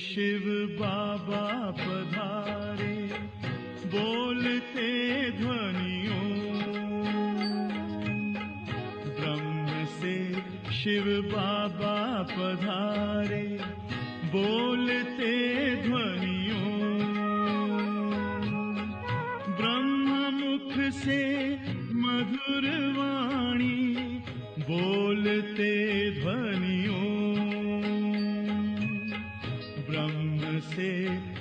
शिव बाबा पधारे, बोलते ध्वनियों। ब्रह्म से शिव बाबा पधारे, बोलते ध्वनियों। ब्रह्म मुख से मधुर वाणी, बोलते ध्वनियों। ब्रह्म से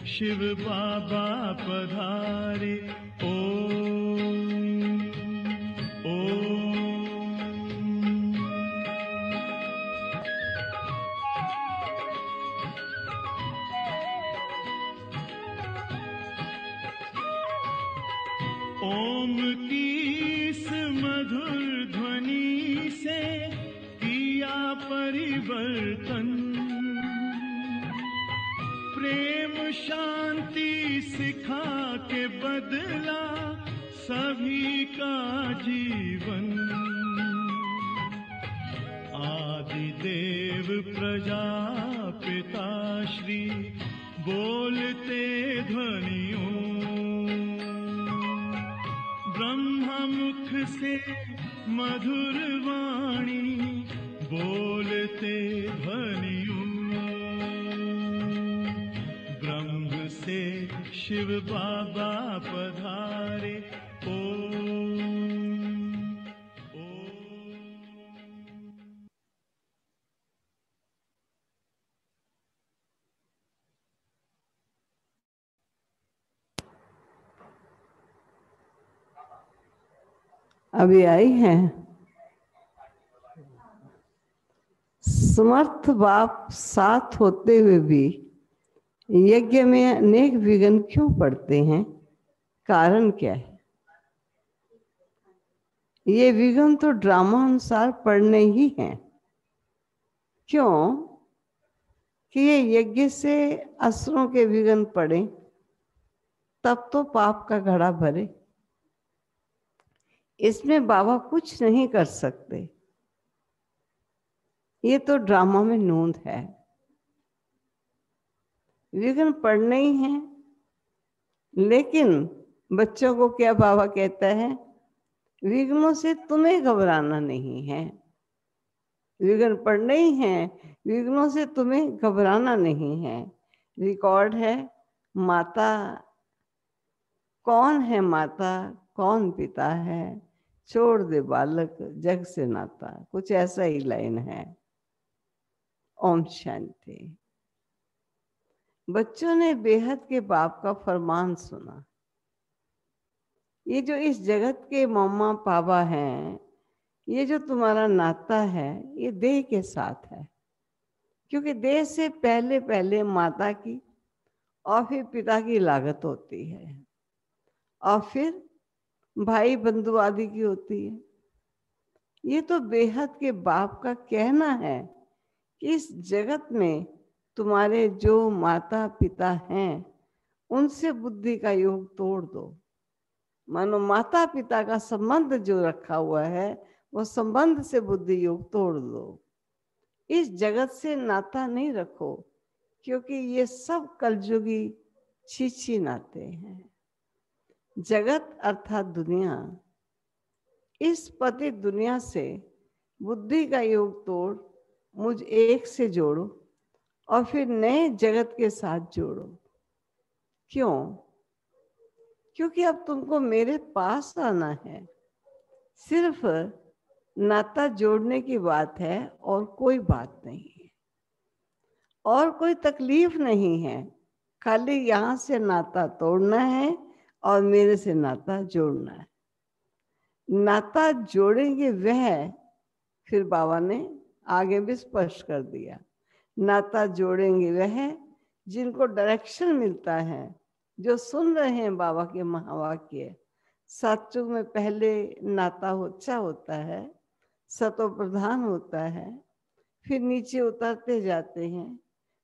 शिव बाबा पधारे, ओम ओम। ओम की इस मधुर ध्वनि से किया परिवर्तन, प्रेम शांति सिखा के बदला सभी का जीवन। आदि देव प्रजापिता श्री, बोलते ध्वनियों। ब्रह्म मुख से मधुर वाणी, बोलते ध्वनियों। ब्रह्म से शिव बाबा पधारे, ओम ओम। अभी आई हैं। समर्थ बाप साथ होते हुए भी यज्ञ में अनेक विघ्न क्यों पड़ते हैं? कारण क्या है? ये विघ्न तो ड्रामा अनुसार पड़ने ही हैं। क्यों? कि ये यज्ञ से असुरों के विघ्न पड़े, तब तो पाप का घड़ा भरे। इसमें बाबा कुछ नहीं कर सकते। ये तो ड्रामा में नोंद है। विघ्न पड़ने ही हैं। लेकिन बच्चों को क्या बाबा कहता है? विघ्नों से तुम्हें घबराना नहीं है। विघ्न पड़ने ही हैं, विघ्नों से तुम्हें घबराना नहीं है। रिकॉर्ड है, माता कौन है, माता कौन पिता है, छोड़ दे बालक जग से नाता। कुछ ऐसा ही लाइन है। ओम शांति। बच्चों ने बेहद के बाप का फरमान सुना। ये जो इस जगत के मम्मा पापा हैं, ये जो तुम्हारा नाता है, ये देह के साथ है। क्योंकि देह से पहले पहले माता की और फिर पिता की लागत होती है, और फिर भाई बंधु आदि की होती है। ये तो बेहद के बाप का कहना है कि इस जगत में तुम्हारे जो माता पिता हैं, उनसे बुद्धि का योग तोड़ दो। मानो माता पिता का संबंध जो रखा हुआ है, वो संबंध से बुद्धि योग तोड़ दो। इस जगत से नाता नहीं रखो, क्योंकि ये सब कलयुगी छीछी नाते हैं। जगत अर्थात दुनिया, इस पतित दुनिया से बुद्धि का योग तोड़ मुझ एक से जोड़ो, और फिर नए जगत के साथ जोड़ो। क्यों? क्योंकि अब तुमको मेरे पास आना है। सिर्फ नाता जोड़ने की बात है, और कोई बात नहीं है, और कोई तकलीफ नहीं है। खाली यहाँ से नाता तोड़ना है और मेरे से नाता जोड़ना है। नाता जोड़ेंगे वह, फिर बाबा ने आगे भी स्पष्ट कर दिया, नाता जोड़ेंगे वह जिनको डायरेक्शन मिलता है, जो सुन रहे हैं बाबा के महावाक्य। सतयुग में पहले नाता अच्छा होता है, सतो प्रधान होता है, फिर नीचे उतरते जाते हैं।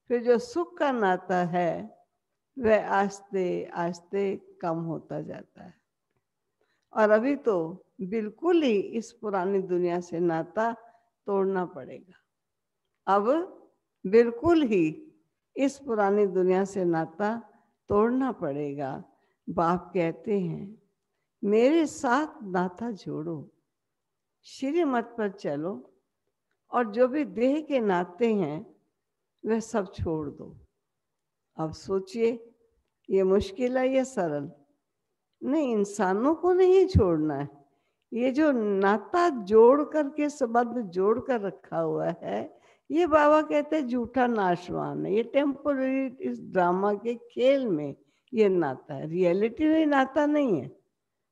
फिर जो सुख का नाता है वह आस्ते आस्ते कम होता जाता है। और अभी तो बिल्कुल ही इस पुरानी दुनिया से नाता तोड़ना पड़ेगा। अब बिल्कुल ही इस पुरानी दुनिया से नाता तोड़ना पड़ेगा। बाप कहते हैं मेरे साथ नाता जोड़ो, श्रीमत पर चलो और जो भी देह के नाते हैं वह सब छोड़ दो। अब सोचिए ये मुश्किल है या सरल? नहीं, इंसानों को नहीं छोड़ना है। ये जो नाता जोड़ करके संबंध जोड़ कर रखा हुआ है, ये बाबा कहते हैं झूठा नाशवान है। ये टेम्पोररी, इस ड्रामा के खेल में ये नाता है, रियलिटी में नाता नहीं है।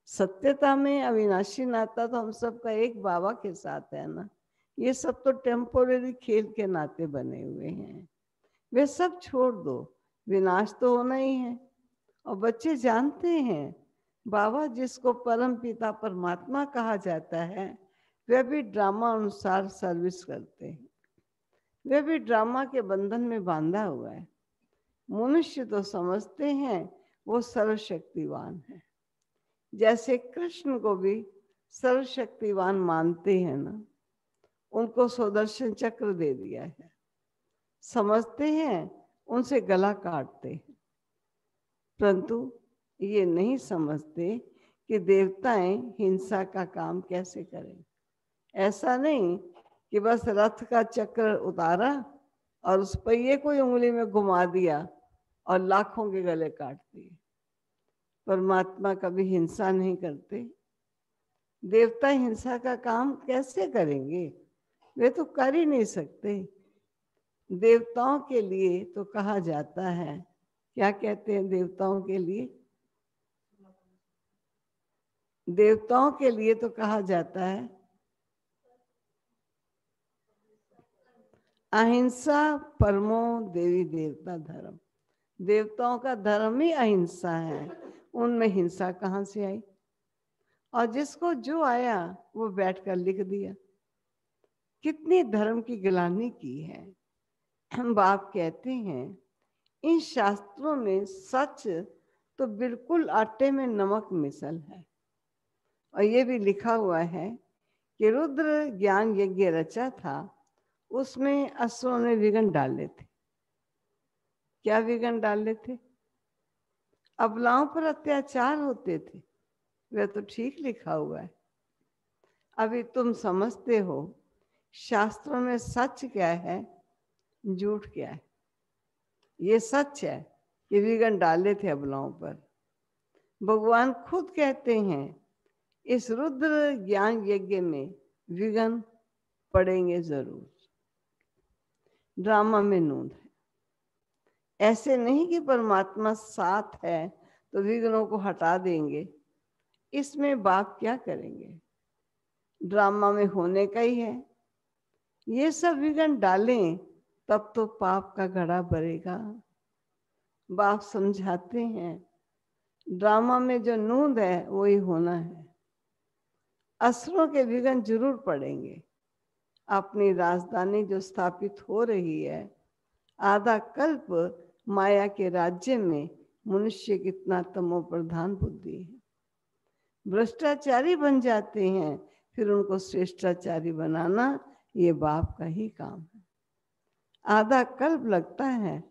सत्यता में अविनाशी नाता तो हम सबका एक बाबा के साथ है ना। ये सब तो टेम्पोररी खेल के नाते बने हुए हैं, वे सब छोड़ दो, विनाश तो होना ही है। और बच्चे जानते हैं बाबा जिसको परम पिता परमात्मा कहा जाता है वे भी ड्रामा अनुसार सर्विस करते हैं, वे भी ड्रामा के बंधन में बांधा हुआ है। मनुष्य तो समझते हैं वो सर्वशक्तिवान है, जैसे कृष्ण को भी सर्वशक्तिवान मानते हैं ना, उनको सुदर्शन चक्र दे दिया है, समझते हैं उनसे गला काटते हैं, परंतु ये नहीं समझते कि देवताएं हिंसा का काम कैसे करें। ऐसा नहीं कि बस रथ का चक्र उतारा और उस पहिए को उंगली में घुमा दिया और लाखों के गले काट दिए। परमात्मा कभी हिंसा नहीं करते। देवता हिंसा का काम कैसे करेंगे? वे तो कर ही नहीं सकते। देवताओं के लिए तो कहा जाता है, क्या कहते हैं देवताओं के लिए? देवताओं के लिए तो कहा जाता है अहिंसा परमो देवी देवता धर्म। देवताओं का धर्म ही अहिंसा है, उनमें हिंसा कहाँ से आई? और जिसको जो आया वो बैठकर लिख दिया। कितनी धर्म की गिलानी की है। हम बाप कहते हैं इन शास्त्रों में सच तो बिल्कुल आटे में नमक मिसल है। और ये भी लिखा हुआ है कि रुद्र ज्ञान यज्ञ रचा था, उसमें असुरों ने विघ्न डाले थे। क्या विघ्न डाले थे? अबलाओं पर अत्याचार होते थे, वह तो ठीक लिखा हुआ है। अभी तुम समझते हो शास्त्रों में सच क्या है, झूठ क्या है। ये सच है कि विघ्न डाले थे अबलाओं पर। भगवान खुद कहते हैं इस रुद्र ज्ञान यज्ञ में विघ्न पड़ेंगे जरूर। ड्रामा में नूंद है। ऐसे नहीं कि परमात्मा साथ है तो विघ्नों को हटा देंगे। इसमें बाप क्या करेंगे? ड्रामा में होने का ही है। ये सब विघ्न डालें तब तो पाप का घड़ा भरेगा। बाप समझाते हैं ड्रामा में जो नूंद है वही होना है। असुरों के विघ्न जरूर पड़ेंगे। अपनी राजधानी जो स्थापित हो रही है, आधा कल्प माया के राज्य में मनुष्य कितना तमो प्रधान बुद्धि है। भ्रष्टाचारी बन जाते हैं, फिर उनको श्रेष्ठाचारी बनाना ये बाप का ही काम है। आधा कल्प लगता है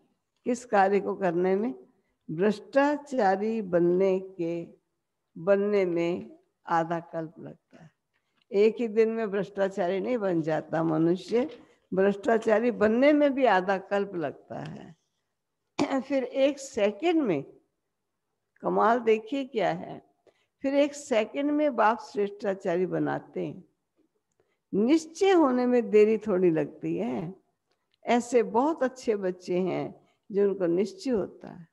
किस कार्य को करने में? भ्रष्टाचारी बनने में आधा कल्प लगता है। एक ही दिन में भ्रष्टाचारी नहीं बन जाता मनुष्य, भ्रष्टाचारी बनने में भी आधा कल्प लगता है। फिर एक सेकंड में, कमाल देखिए क्या है, फिर एक सेकंड में बाप श्रेष्ठाचारी बनाते हैं। निश्चय होने में देरी थोड़ी लगती है। ऐसे बहुत अच्छे बच्चे हैं जिनको निश्चय होता है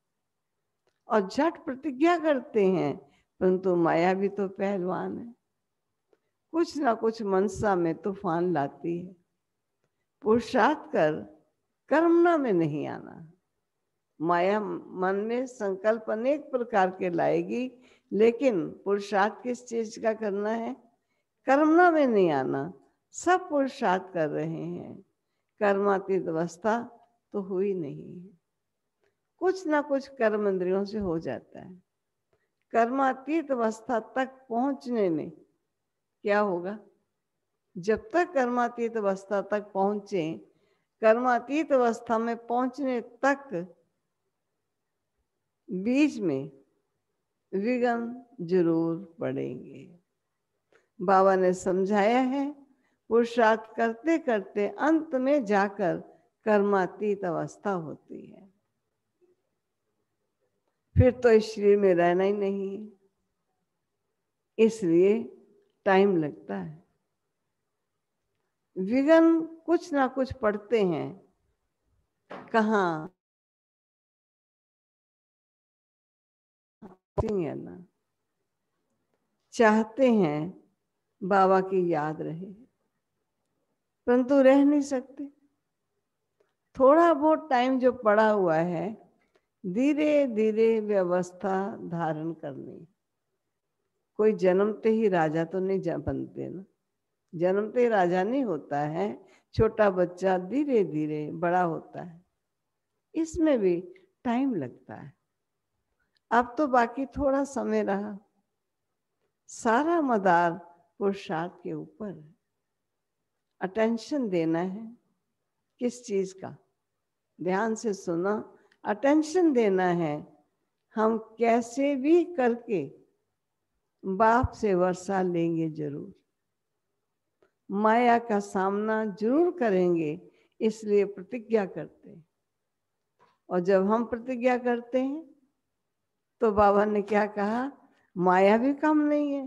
और झट प्रतिज्ञा करते हैं, परंतु माया भी तो पहलवान है, कुछ ना कुछ मनसा में तूफान लाती है। पुरुषार्थ कर कर्मना में नहीं आना। माया मन में संकल्प अनेक प्रकार के लाएगी, लेकिन पुरुषार्थ किस चीज का करना है? कर्मना में नहीं आना। सब पुरुषार्थ कर रहे हैं, कर्मातीत अवस्था तो हुई नहीं है। कुछ ना कुछ कर्म इंद्रियों से हो जाता है। कर्मातीत अवस्था तक पहुंचने में क्या होगा? जब तक कर्मातीत अवस्था तक पहुंचे कर्मातीत अवस्था में पहुंचने तक बीच में विघ्न जरूर पड़ेंगे। बाबा ने समझाया है, पुरुषार्थ करते करते अंत में जाकर कर्मातीत अवस्था होती है, फिर तो इस शरीर में रहना ही नहीं है, इसलिए टाइम लगता है। विघ्न कुछ ना कुछ पड़ते हैं, कहाँ है ना, चाहते हैं बाबा की याद रहे, परंतु रह नहीं सकते। थोड़ा बहुत टाइम जो पड़ा हुआ है, धीरे धीरे व्यवस्था धारण करनी। कोई जन्मते ही राजा तो नहीं बनते ना, जन्मते ही राजा नहीं होता है, छोटा बच्चा धीरे धीरे बड़ा होता है, इसमें भी टाइम लगता है। अब तो बाकी थोड़ा समय रहा, सारा मदार पुरुषार्थ के ऊपर है। अटेंशन देना है, किस चीज का, ध्यान से सुना, अटेंशन देना है। हम कैसे भी करके बाप से वर्षा लेंगे जरूर, माया का सामना जरूर करेंगे, इसलिए प्रतिज्ञा करते हैं। और जब हम प्रतिज्ञा करते हैं तो बाबा ने क्या कहा, माया भी कम नहीं है,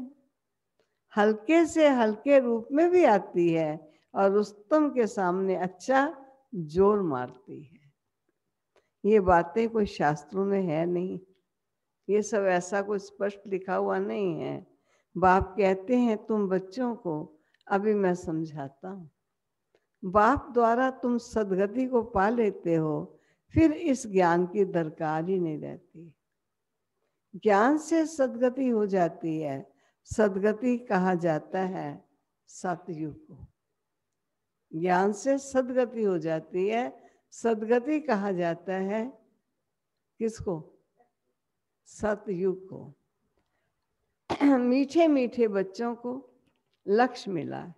हल्के से हल्के रूप में भी आती है और रुस्तम के सामने अच्छा जोर मारती है। ये बातें कोई शास्त्रों में है नहीं, ये सब ऐसा कुछ स्पष्ट लिखा हुआ नहीं है। बाप कहते हैं तुम बच्चों को अभी मैं समझाता हूँ, बाप द्वारा तुम सदगति को पा लेते हो, फिर इस ज्ञान की दरकार ही नहीं रहती। ज्ञान से सदगति हो जाती है, सदगति कहा जाता है सतयुग को। ज्ञान से सदगति हो जाती है, सदगति कहा जाता है किसको, सतयुग को। मीठे मीठे बच्चों को लक्ष्य मिला है,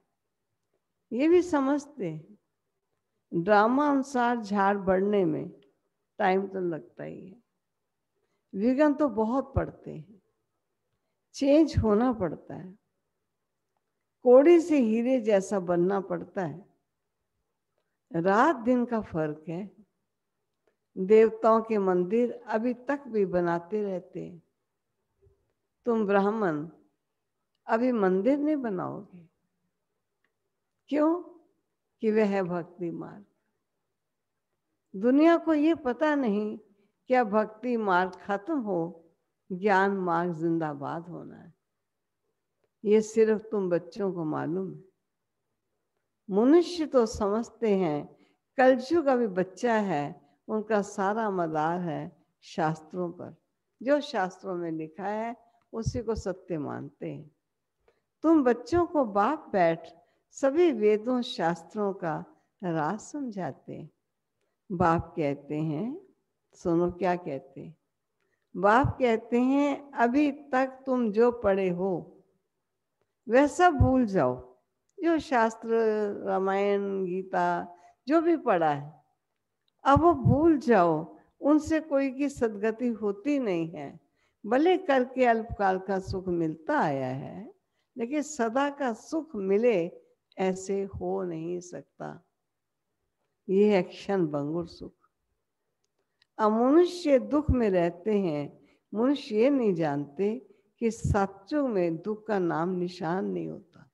ये भी समझते हैं। ड्रामा अनुसार झाड़ बढ़ने में टाइम तो लगता ही है, विघ्न तो बहुत पड़ते हैं, चेंज होना पड़ता है, कोड़ी से हीरे जैसा बनना पड़ता है। रात दिन का फर्क है। देवताओं के मंदिर अभी तक भी बनाते रहते हैं, तुम ब्राह्मण अभी मंदिर नहीं बनाओगे, क्यों कि वह है भक्ति मार्ग। दुनिया को ये पता नहीं क्या भक्ति मार्ग खत्म हो, ज्ञान मार्ग जिंदाबाद होना है, ये सिर्फ तुम बच्चों को मालूम है। मनुष्य तो समझते हैं कलयुग अभी बच्चा है, उनका सारा मदार है शास्त्रों पर, जो शास्त्रों में लिखा है उसी को सत्य मानते हैं। तुम बच्चों को बाप बैठ सभी वेदों शास्त्रों का राज समझाते हैं। बाप कहते हैं, सुनो क्या कहते हैं, बाप कहते हैं अभी तक तुम जो पढ़े हो वह सब भूल जाओ, जो शास्त्र रामायण गीता जो भी पढ़ा है अब वो भूल जाओ, उनसे कोई की सदगति होती नहीं है। भले करके अल्पकाल का सुख मिलता आया है, लेकिन सदा का सुख मिले ऐसे हो नहीं सकता, ये है क्षण भंगुर सुख। अब मनुष्य दुख में रहते हैं, मनुष्य ये नहीं जानते कि सत्युग में दुख का नाम निशान नहीं होता।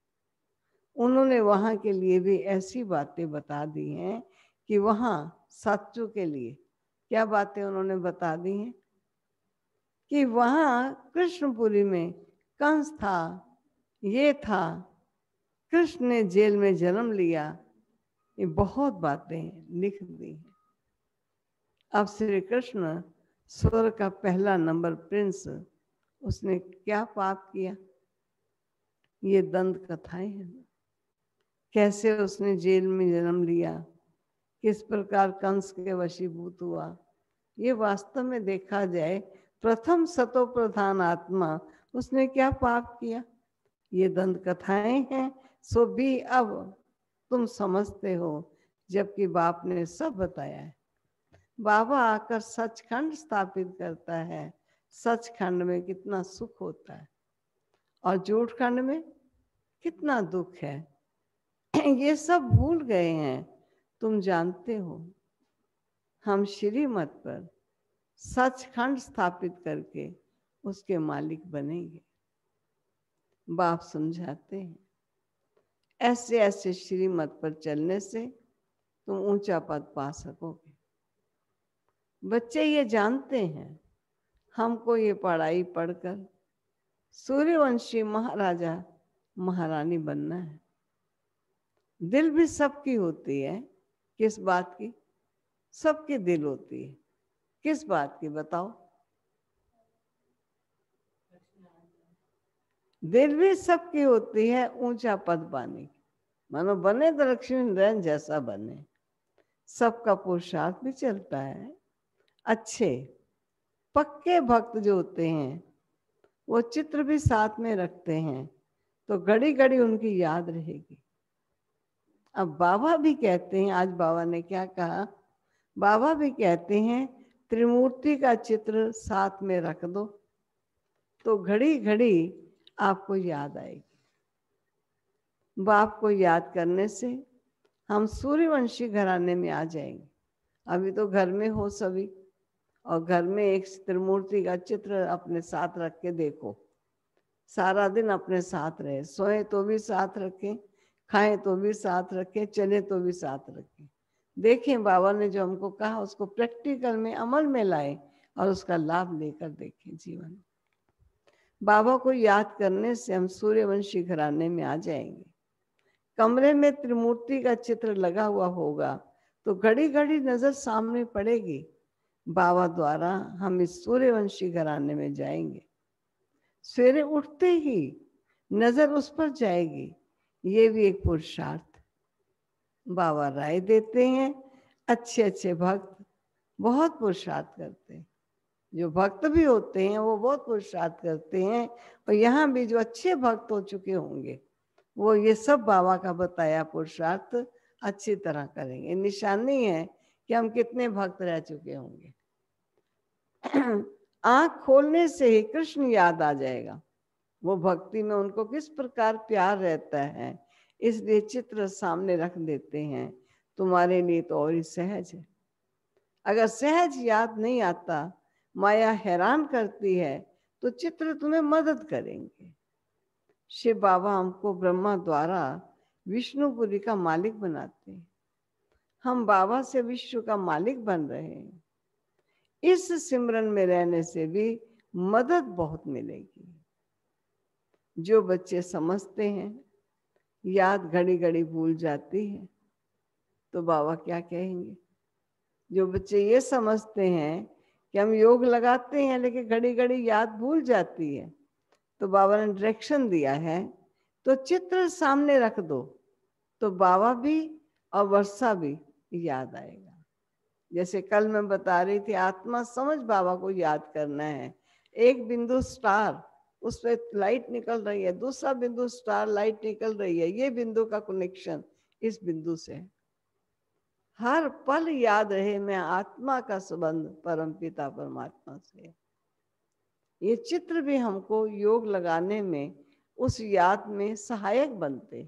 उन्होंने वहां के लिए भी ऐसी बातें बता दी हैं कि वहां सत्युग के लिए क्या बातें उन्होंने बता दी हैं कि वहां कृष्णपुरी में कंस था, ये था, कृष्ण ने जेल में जन्म लिया, ये बहुत बातें लिख दी हैं। अब श्री कृष्ण स्वर्ग का पहला नंबर प्रिंस, उसने क्या पाप किया, ये दंत कथाएं हैं। कैसे उसने जेल में जन्म लिया, किस प्रकार कंस के वशीभूत हुआ, ये वास्तव में देखा जाए प्रथम सतो प्रधान आत्मा, उसने क्या पाप किया, ये दंत कथाएं हैं। सो भी अब तुम समझते हो जबकि बाप ने सब बताया है। बाबा आकर सचखंड स्थापित करता है। सचखंड में कितना सुख होता है और झूठखंड में कितना दुख है। ये सब भूल गए हैं। तुम जानते हो हम श्रीमत पर सचखंड स्थापित करके उसके मालिक बनेंगे। बाप समझाते हैं ऐसे ऐसे श्रीमत पर चलने से तुम ऊंचा पद पा सकोगे। बच्चे ये जानते हैं हमको ये पढ़ाई पढ़कर सूर्यवंशी महाराजा महारानी बनना है। दिल भी सबकी होती है। किस बात की? सबकी दिल होती है। किस बात की बताओ? दिल भी सबकी होती है ऊंचा पद पाने की। मानो बने तो लक्ष्मी नारायण जैसा बने। सबका पुरुषार्थ भी चलता है। अच्छे पक्के भक्त जो होते हैं वो चित्र भी साथ में रखते हैं तो घड़ी घड़ी उनकी याद रहेगी। अब बाबा भी कहते हैं, आज बाबा ने क्या कहा? बाबा भी कहते हैं त्रिमूर्ति का चित्र साथ में रख दो तो घड़ी घड़ी आपको याद आएगी। बाप को याद करने से हम सूर्यवंशी घराने में आ जाएंगे। अभी तो घर में हो सभी, और घर में एक त्रिमूर्ति का चित्र अपने साथ रख के देखो। सारा दिन अपने साथ रहे, सोए तो भी साथ रखें, खाएं तो भी साथ रखें, चले तो भी साथ रखें। देखें बाबा ने जो हमको कहा उसको प्रैक्टिकल में अमल में लाए और उसका लाभ लेकर देखें जीवन। बाबा को याद करने से हम सूर्यवंशी घराने में आ जाएंगे। कमरे में त्रिमूर्ति का चित्र लगा हुआ होगा तो घड़ी घड़ी नजर सामने पड़ेगी। बाबा द्वारा हम इस सूर्यवंशी घराने में जाएंगे। सवेरे उठते ही नजर उस पर जाएगी। ये भी एक पुरुषार्थ बाबा राय देते हैं। अच्छे अच्छे भक्त बहुत पुरुषार्थ करते हैं। जो भक्त भी होते हैं वो बहुत पुरुषार्थ करते हैं। और यहाँ भी जो अच्छे भक्त हो चुके होंगे वो ये सब बाबा का बताया पुरुषार्थ अच्छी तरह करेंगे। निशानी है कि हम कितने भक्त रह चुके होंगे। आंख खोलने से ही कृष्ण याद आ जाएगा। वो भक्ति में उनको किस प्रकार प्यार रहता है, इसलिए चित्र सामने रख देते हैं। तुम्हारे लिए तो और ही सहज है। अगर सहज याद नहीं आता, माया हैरान करती है, तो चित्र तुम्हें मदद करेंगे। शिव बाबा हमको ब्रह्मा द्वारा विष्णुपुरी का मालिक बनाते हैं। हम बाबा से विश्व का मालिक बन रहे हैं। इस सिमरन में रहने से भी मदद बहुत मिलेगी। जो बच्चे समझते हैं याद घड़ी घड़ी भूल जाती है, तो बाबा क्या कहेंगे? जो बच्चे ये समझते हैं कि हम योग लगाते हैं लेकिन घड़ी घड़ी याद भूल जाती है, तो बाबा ने डायरेक्शन दिया है तो चित्र सामने रख दो तो बाबा भी और वर्षा भी याद आएगा। जैसे कल मैं बता रही थी, आत्मा समझ बाबा को याद करना है। एक बिंदु स्टार, उस पर लाइट निकल रही है, दूसरा बिंदु स्टार लाइट निकल रही है। ये बिंदु का कनेक्शन इस बिंदु से है। हर पल याद रहे मैं आत्मा का संबंध परम पिता परमात्मा से। ये चित्र भी हमको योग लगाने में उस याद में सहायक बनते।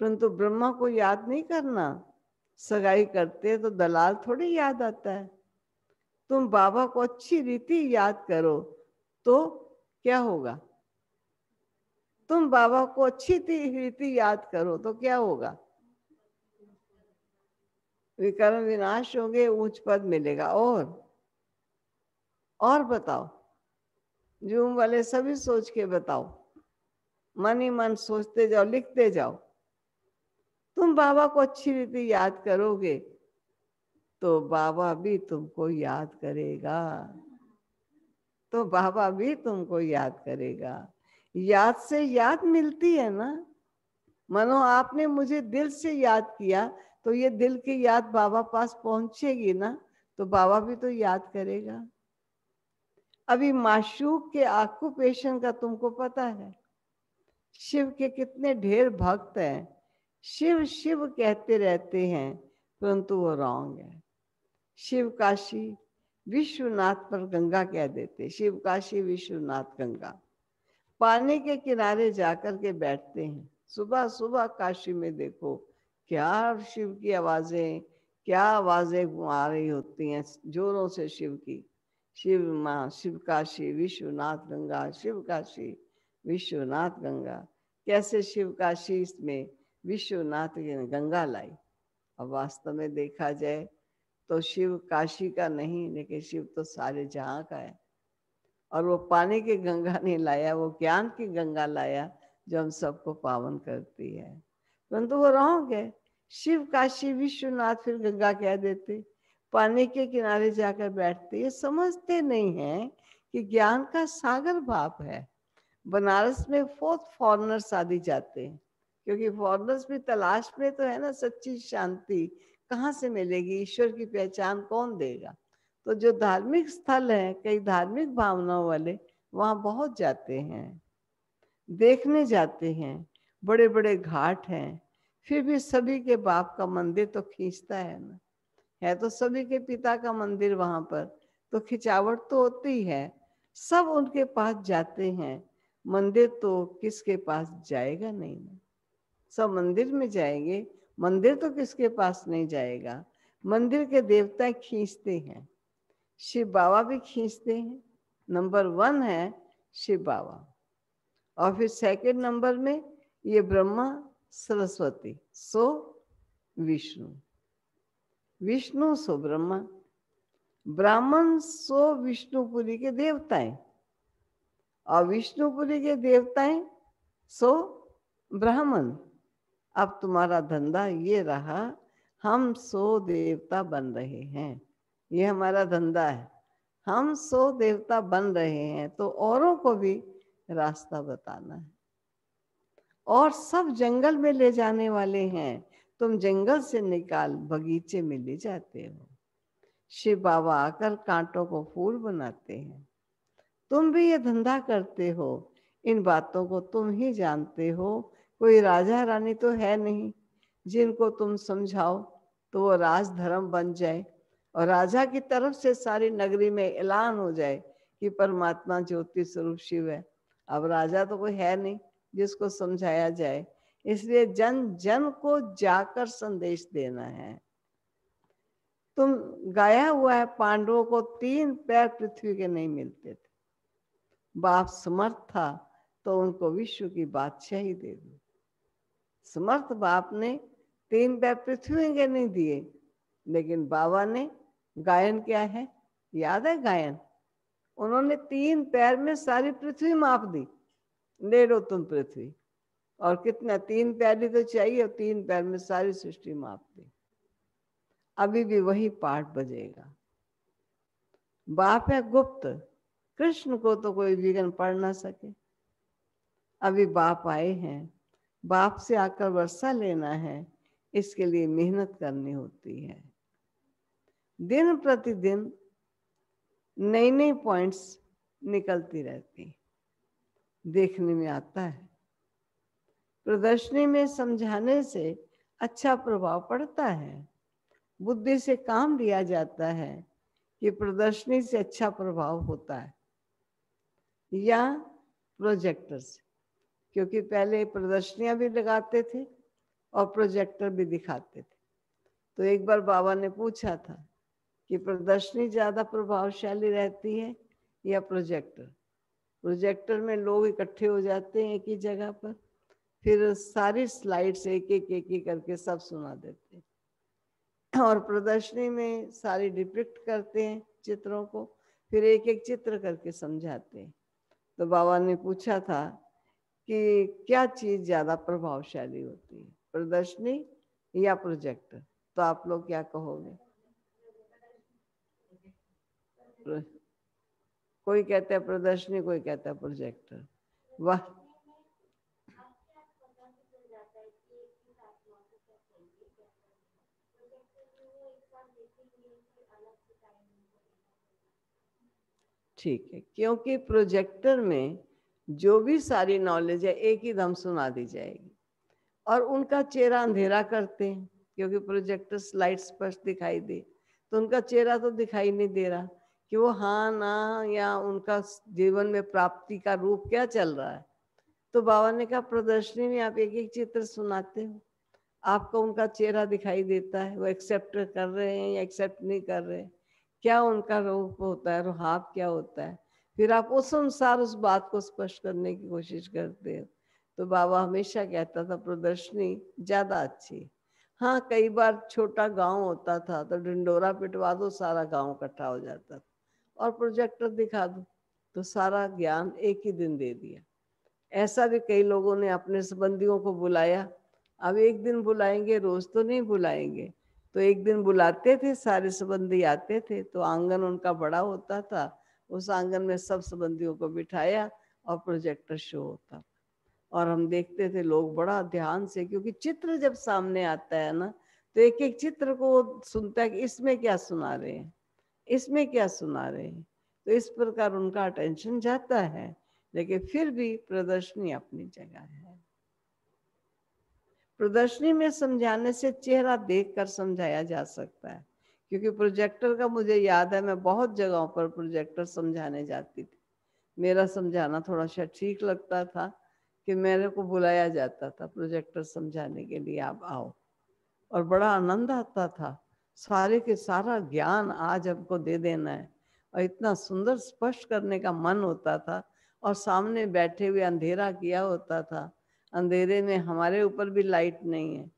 परंतु ब्रह्मा को याद नहीं करना। सगाई करते तो दलाल थोड़ी याद आता है। तुम बाबा को अच्छी रीति याद करो तो क्या होगा? तुम बाबा को अच्छी रीति याद करो तो क्या होगा? विकर्म विनाश होंगे, उच्च पद मिलेगा। और बताओ, जूम वाले सभी सोच के बताओ। मन ही मन सोचते जाओ, लिखते जाओ। तुम बाबा को अच्छी रीति याद करोगे तो बाबा भी तुमको याद करेगा। तो बाबा भी तुमको याद करेगा। याद से याद मिलती है ना। मानो आपने मुझे दिल से याद किया तो ये दिल की याद बाबा पास पहुंचेगी ना, तो बाबा भी तो याद करेगा। अभी माशूक के ऑक्यूपेशन का तुमको पता है। शिव के कितने ढेर भक्त हैं, शिव शिव कहते रहते हैं, परंतु वो रॉन्ग है। शिव काशी विश्वनाथ पर गंगा कह देते, शिव काशी विश्वनाथ गंगा। पानी के किनारे जाकर के बैठते हैं, सुबह सुबह काशी में देखो क्या शिव की आवाजें, क्या आवाजें आ रही होती हैं जोरों से शिव की। शिव माँ, शिव काशी विश्वनाथ गंगा, शिव काशी विश्वनाथ गंगा। कैसे शिव काशी में विश्वनाथ ने गंगा लाई। अब वास्तव में देखा जाए तो शिव काशी का नहीं, लेकिन शिव तो सारे जहां का है। और वो पानी की गंगा नहीं लाया, वो ज्ञान की गंगा लाया जो हम सबको पावन करती है। परंतु वो रॉन्ग है। शिव काशी विश्वनाथ फिर गंगा कह देते, पानी के किनारे जाकर बैठते। ये समझते नहीं है कि ज्ञान का सागर बाप है। बनारस में फोर्थ फॉरनर्स आदि जाते हैं, क्योंकि फॉरनर्स भी तलाश में तो है ना सच्ची शांति कहाँ से मिलेगी, ईश्वर की पहचान कौन देगा। तो जो धार्मिक स्थल है, कई धार्मिक भावनाओं वाले वहां बहुत जाते हैं, देखने जाते हैं। बड़े बड़े घाट हैं, फिर भी सभी के बाप का मंदिर तो खींचता है ना। है तो सभी के पिता का मंदिर वहां पर, तो खिंचावट तो होती है। सब उनके पास जाते हैं, मंदिर तो किसके पास जाएगा नहीं ना। सब मंदिर में जाएंगे, मंदिर तो किसके पास नहीं जाएगा। मंदिर के देवता खींचते हैं, शिव बाबा भी खींचते हैं। नंबर 1 है शिव बाबा, और फिर सेकंड नंबर में ये ब्रह्मा सरस्वती, सो विष्णु, विष्णु सो ब्रह्मा, ब्राह्मण सो विष्णुपुरी के देवताएं, और विष्णुपुरी के देवताएं सो ब्राह्मण। अब तुम्हारा धंधा ये रहा, हम 100 देवता बन रहे हैं, ये हमारा धंधा है। हम 100 देवता बन रहे हैं तो औरों को भी रास्ता बताना है। और सब जंगल में ले जाने वाले हैं, तुम जंगल से निकाल बगीचे में ले जाते हो। शिव बाबा आकर कांटों को फूल बनाते हैं। तुम भी ये धंधा करते हो, इन बातों को तुम ही जानते हो। कोई राजा रानी तो है नहीं जिनको तुम समझाओ तो वो राज धर्म बन जाए और राजा की तरफ से सारी नगरी में ऐलान हो जाए कि परमात्मा ज्योति स्वरूप शिव है। अब राजा तो कोई है नहीं जिसको समझाया जाए, इसलिए जन जन को जाकर संदेश देना है। तुम गाया हुआ है, पांडवों को 3 पैर पृथ्वी के नहीं मिलते थे, बाप समर्थ था तो उनको विश्व की बादशाही दे दी। समर्थ बाप ने 3 पैर पृथ्वी के नहीं दिए, लेकिन बाबा ने गायन क्या है, याद है गायन, उन्होंने 3 पैर में सारी पृथ्वी माप दी। ले लो तुम पृथ्वी, और कितना 3 पैर ही तो चाहिए, 3 पैर में सारी सृष्टि माप दी। अभी भी वही पाठ बजेगा। बाप है गुप्त, कृष्ण को तो कोई विघ्न पढ़ ना सके। अभी बाप आए हैं, बाप से आकर वर्षा लेना है, इसके लिए मेहनत करनी होती है। दिन प्रतिदिन नई नई पॉइंट्स निकलती रहती, देखने में आता है। प्रदर्शनी में समझाने से अच्छा प्रभाव पड़ता है, बुद्धि से काम लिया जाता है कि प्रदर्शनी से अच्छा प्रभाव होता है, या प्रोजेक्टर से, क्योंकि पहले प्रदर्शनियां भी लगाते थे और प्रोजेक्टर भी दिखाते थे। तो एक बार बाबा ने पूछा था कि प्रदर्शनी ज्यादा प्रभावशाली रहती है या प्रोजेक्टर। प्रोजेक्टर में लोग इकट्ठे हो जाते हैं एक ही जगह पर, फिर सारी स्लाइड्स एक एक करके सब सुना देते हैं, और प्रदर्शनी में सारी डिपिक्ट करते हैं चित्रों को, फिर एक एक चित्र करके समझाते हैं। तो बाबा ने पूछा था कि क्या चीज ज्यादा प्रभावशाली होती है, प्रदर्शनी या प्रोजेक्टर? तो आप लोग क्या कहोगे? कोई कहता है प्रदर्शनी, कोई कहता है प्रोजेक्टर। वाह, ठीक है, क्योंकि प्रोजेक्टर में जो भी सारी नॉलेज है एक ही दम सुना दी जाएगी, और उनका चेहरा अंधेरा करते हैं क्योंकि प्रोजेक्टर लाइट स्पष्ट दिखाई दे, तो उनका चेहरा तो दिखाई नहीं दे रहा कि वो हाँ ना या उनका जीवन में प्राप्ति का रूप क्या चल रहा है। तो बाबा ने कहा प्रदर्शनी में आप एक एक चित्र सुनाते हो, आपको उनका चेहरा दिखाई देता है, वो एक्सेप्ट कर रहे हैं या एक्सेप्ट नहीं कर रहे, क्या उनका रूप होता है, रुहाब क्या होता है, फिर आप उस अनुसार उस बात को स्पष्ट करने की कोशिश करते हो। तो बाबा हमेशा कहता था प्रदर्शनी ज्यादा अच्छी। हाँ, कई बार छोटा गांव होता था तो ढिंडोरा पिटवा दो, सारा गांव इकट्ठा हो जाता था, और प्रोजेक्टर दिखा दो तो सारा ज्ञान एक ही दिन दे दिया। ऐसा भी कई लोगों ने अपने संबंधियों को बुलाया। अब एक दिन बुलाएंगे, रोज तो नहीं बुलाएंगे, तो एक दिन बुलाते थे, सारे संबंधी आते थे, तो आंगन उनका बड़ा होता था, उस आंगन में सब संबंधियों को बिठाया और प्रोजेक्टर शो होता था और हम देखते थे लोग बड़ा ध्यान से, क्योंकि चित्र जब सामने आता है ना तो एक एक चित्र को सुनता है कि इसमें क्या सुना रहे हैं, इसमें क्या सुना रहे हैं, तो इस प्रकार उनका अटेंशन जाता है। लेकिन फिर भी प्रदर्शनी अपनी जगह है। प्रदर्शनी में समझाने से चेहरा देखकर समझाया जा सकता है, क्योंकि प्रोजेक्टर का मुझे याद है मैं बहुत जगहों पर प्रोजेक्टर समझाने जाती थी। मेरा समझाना थोड़ा सा ठीक लगता था कि मेरे को बुलाया जाता था प्रोजेक्टर समझाने के लिए, आप आओ, और बड़ा आनंद आता था। सारे के सारा ज्ञान आज हमको दे देना है और इतना सुंदर स्पष्ट करने का मन होता था, और सामने बैठे हुए अंधेरा किया होता था, अंधेरे में हमारे ऊपर भी लाइट नहीं है,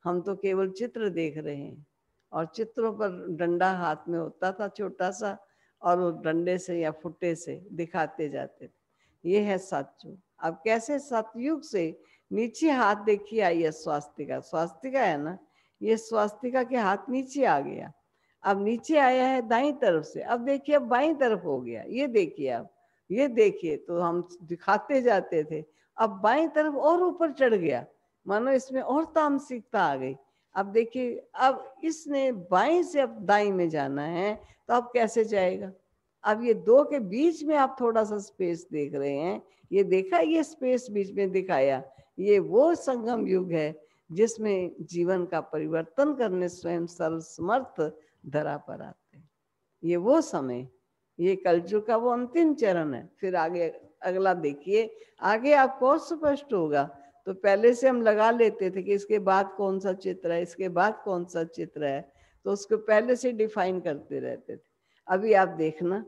हम तो केवल चित्र देख रहे हैं, और चित्रों पर डंडा हाथ में होता था छोटा सा, और वो डंडे से या फुट्टे से दिखाते जाते थे। ये है सतयुग। अब कैसे सतयुग से नीचे हाथ देखिए आइए, स्वास्तिका, स्वास्तिका है ना, ये स्वास्तिका के हाथ नीचे आ गया, अब नीचे आया है दाईं तरफ से, अब देखिए अब बाईं तरफ हो गया, ये देखिए, अब ये देखिए, तो हम दिखाते जाते थे, अब बाईं तरफ और ऊपर चढ़ गया, मानो इसमें और तामसिकता आ गई। अब देखिए, अब इसने बाईं से अब दाईं में जाना है, तो अब कैसे जाएगा। अब ये दो के बीच में आप थोड़ा सा स्पेस देख रहे हैं, ये देखा, ये स्पेस बीच में दिखाया, ये वो संगम युग है जिसमें जीवन का परिवर्तन करने स्वयं सर्वसमर्थ धरा पर आते हैं। ये वो समय, ये कलयुग का वो अंतिम चरण है। फिर आगे अगला देखिए, आगे आपको और स्पष्ट होगा। तो पहले से हम लगा लेते थे कि इसके बाद कौन सा चित्र है, इसके बाद कौन सा चित्र है, तो उसको पहले से डिफाइन करते रहते थे। अभी आप देखना,